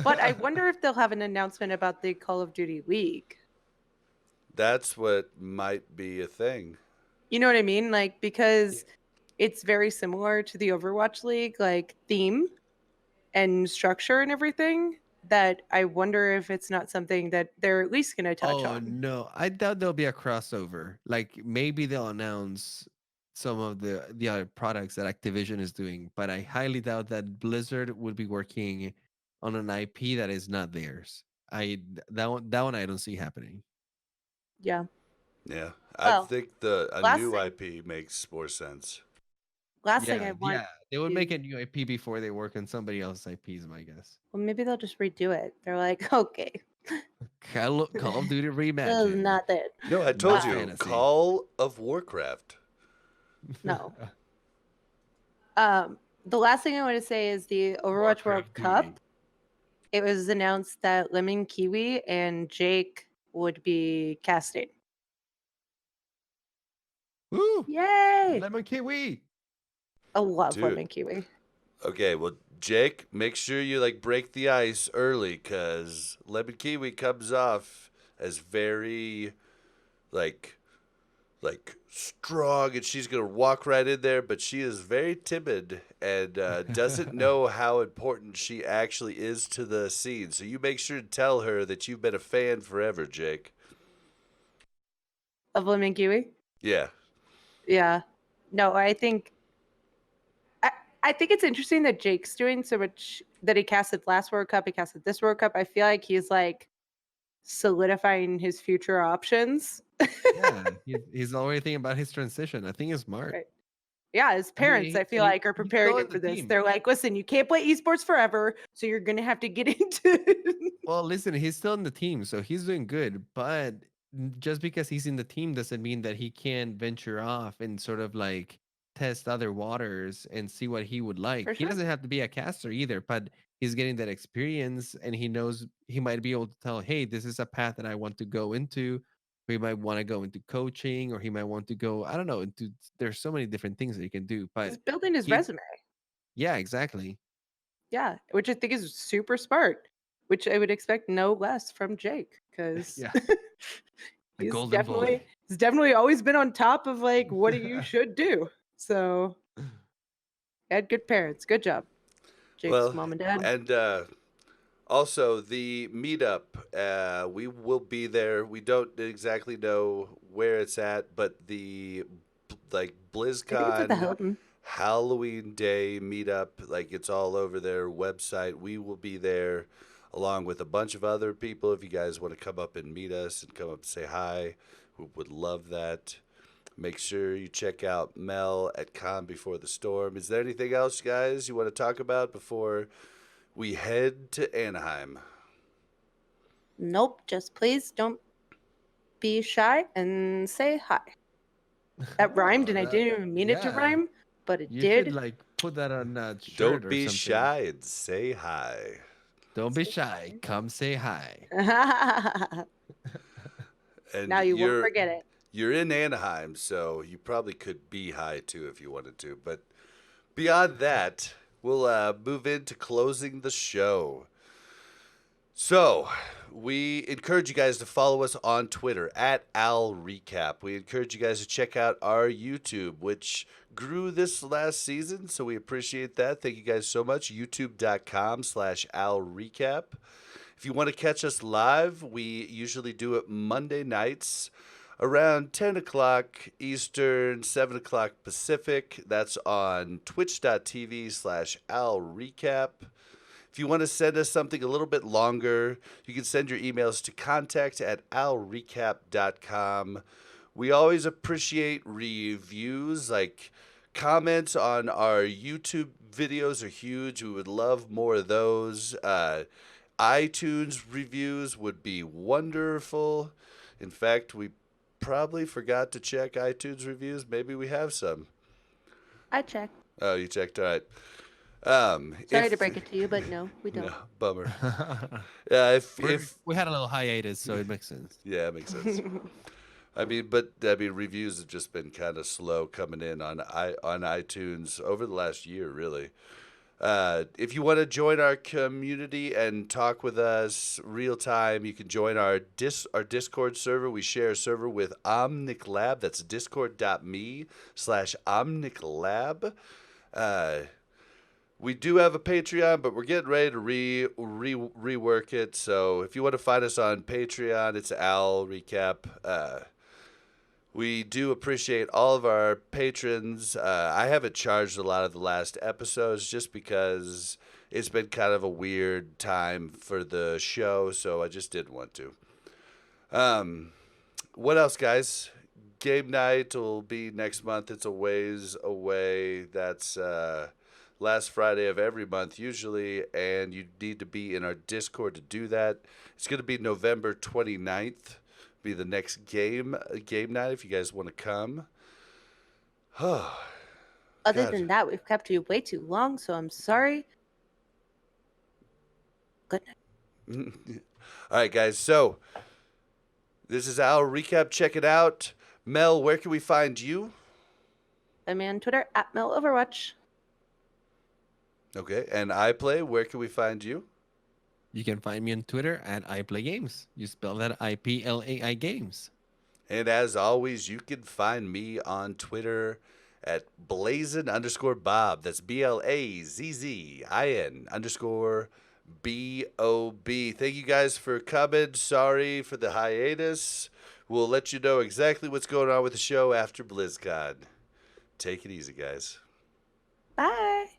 But I wonder if they'll have an announcement about the Call of Duty League. That's what might be a thing. You know what I mean? Like, because it's very similar to the Overwatch League, like theme and structure and everything. That I wonder if it's not something that they're at least going to touch Oh on. no, I doubt there'll be a crossover. Like maybe they'll announce some of the other products that Activision is doing, but I highly doubt that Blizzard would be working on an IP that is not theirs. That one I don't see happening. Yeah. Yeah, I Well, think a last new thing, IP makes more sense. last thing Yeah, I want yeah, they would make is, a new IP before they work on somebody else's IPs, my guess. well, maybe they'll just redo it. They're like, okay, Call of Duty this is Reimagined, not it. No, I told not Uh, you, fantasy. Call of Warcraft. No. The last thing I want to say is the Overwatch World Warcraft Cup. Duty. It was announced that Lemon Kiwi and Jake would be casting. Woo! Yay! Lemon Kiwi. I love Dude. Lemon Kiwi. Okay, well, Jake, make sure you like break the ice early, cause Lemon Kiwi comes off as very, like, strong, and she's gonna walk right in there. But she is very timid and doesn't know how important she actually is to the scene. So you make sure to tell her that you've been a fan forever, Jake. Of Lemon Kiwi? Yeah. Yeah. No, I think it's interesting that Jake's doing so much that he casted last World Cup, he casted this World Cup. I feel like he's like solidifying his future options. Yeah, he's already thinking about his transition. I think it's smart. Right. Yeah, his parents, I feel like, are he's preparing still him in for the this. team. They're like, listen, you can't play esports forever, so you're gonna have to get into Well, listen, he's still in the team, so he's doing good. But just because he's in the team doesn't mean that he can venture off and sort of like test other waters and see what he would like. For He sure. doesn't have to be a caster either, but he's getting that experience and he knows he might be able to tell, hey, this is a path that I want to go into. He might want to go into coaching, or he might want to go, I don't know, into there's so many different things that he can do. But He's building his he resume. yeah, exactly. Yeah, which I think is super smart, which I would expect no less from Jake because Yeah. The he's golden definitely boy. he's definitely always been on top of like what you should do. So had good parents. Good job, Jake's Well, mom and dad. and also the meetup, we will be there. We don't exactly know where it's at, but the like I think it's at the BlizzCon Hilton. Halloween Day meetup, like it's all over their website. We will be there along with a bunch of other people. If you guys want to come up and meet us and come up and say hi, we would love that. Make sure you check out Mel at Calm Before the Storm. Is there anything else, guys, you want to talk about before we head to Anaheim? Nope, just please don't be shy and say hi. That rhymed, and I didn't even mean it to yeah. rhyme, but it You should did. like put that on a shirt Don't or be something. shy and say hi. Don't be shy. Come say hi. And Now you won't forget it. You're in Anaheim, so you probably could be high too if you wanted to. But beyond that, we'll move into closing the show. So, we encourage you guys to follow us on Twitter at AlRecap. We encourage you guys to check out our YouTube, which grew this last season, so we appreciate that. Thank you guys so much. YouTube.com/AlRecap. If you want to catch us live, we usually do it Monday nights around 10 o'clock Eastern, 7 o'clock Pacific. That's on twitch.tv/AlRecap. If If you want to send us something a little bit longer, you can send your emails to contact@alrecap.com. We always appreciate reviews, like comments on our YouTube videos are huge. We would love more of those. iTunes reviews would be wonderful. In fact, we probably forgot to check iTunes reviews. Maybe we have some. I checked. Oh, you checked. All right. Sorry to break it to you, but no, we don't. No, bummer. If We had a little hiatus, so it makes sense. yeah, it makes sense. Reviews have just been kind of slow coming in on iTunes over the last year, really. If you want to join our community and talk with us real time, you can join our Discord server. We share a server with OmnicLab. That's discord.me/OmnicLab. We do have a Patreon, but we're getting ready to rework it. So if you want to find us on Patreon, it's Al Recap. We do appreciate all of our patrons. I haven't charged a lot of the last episodes just because it's been kind of a weird time for the show, so I just didn't want to. What else, guys? Game night will be next month. It's a ways away. That's last Friday of every month usually, and you need to be in our Discord to do that. It's going to be November 29th. Be the next game night if you guys want to come. Other God. than that, we've kept you way too long, so I'm sorry. Good night. All right, guys. So this is our recap. Check it out. Mel, where can we find you? I'm on Twitter at MelOverwatch. Okay. And iPlay, where can we find you? You can find me on Twitter at iplaigames. You spell that IPLAI games. And as always, you can find me on Twitter at Blazzin_Bob. That's BLAZZIN_BOB. Thank you guys for coming. Sorry for the hiatus. We'll let you know exactly what's going on with the show after BlizzCon. Take it easy, guys. Bye.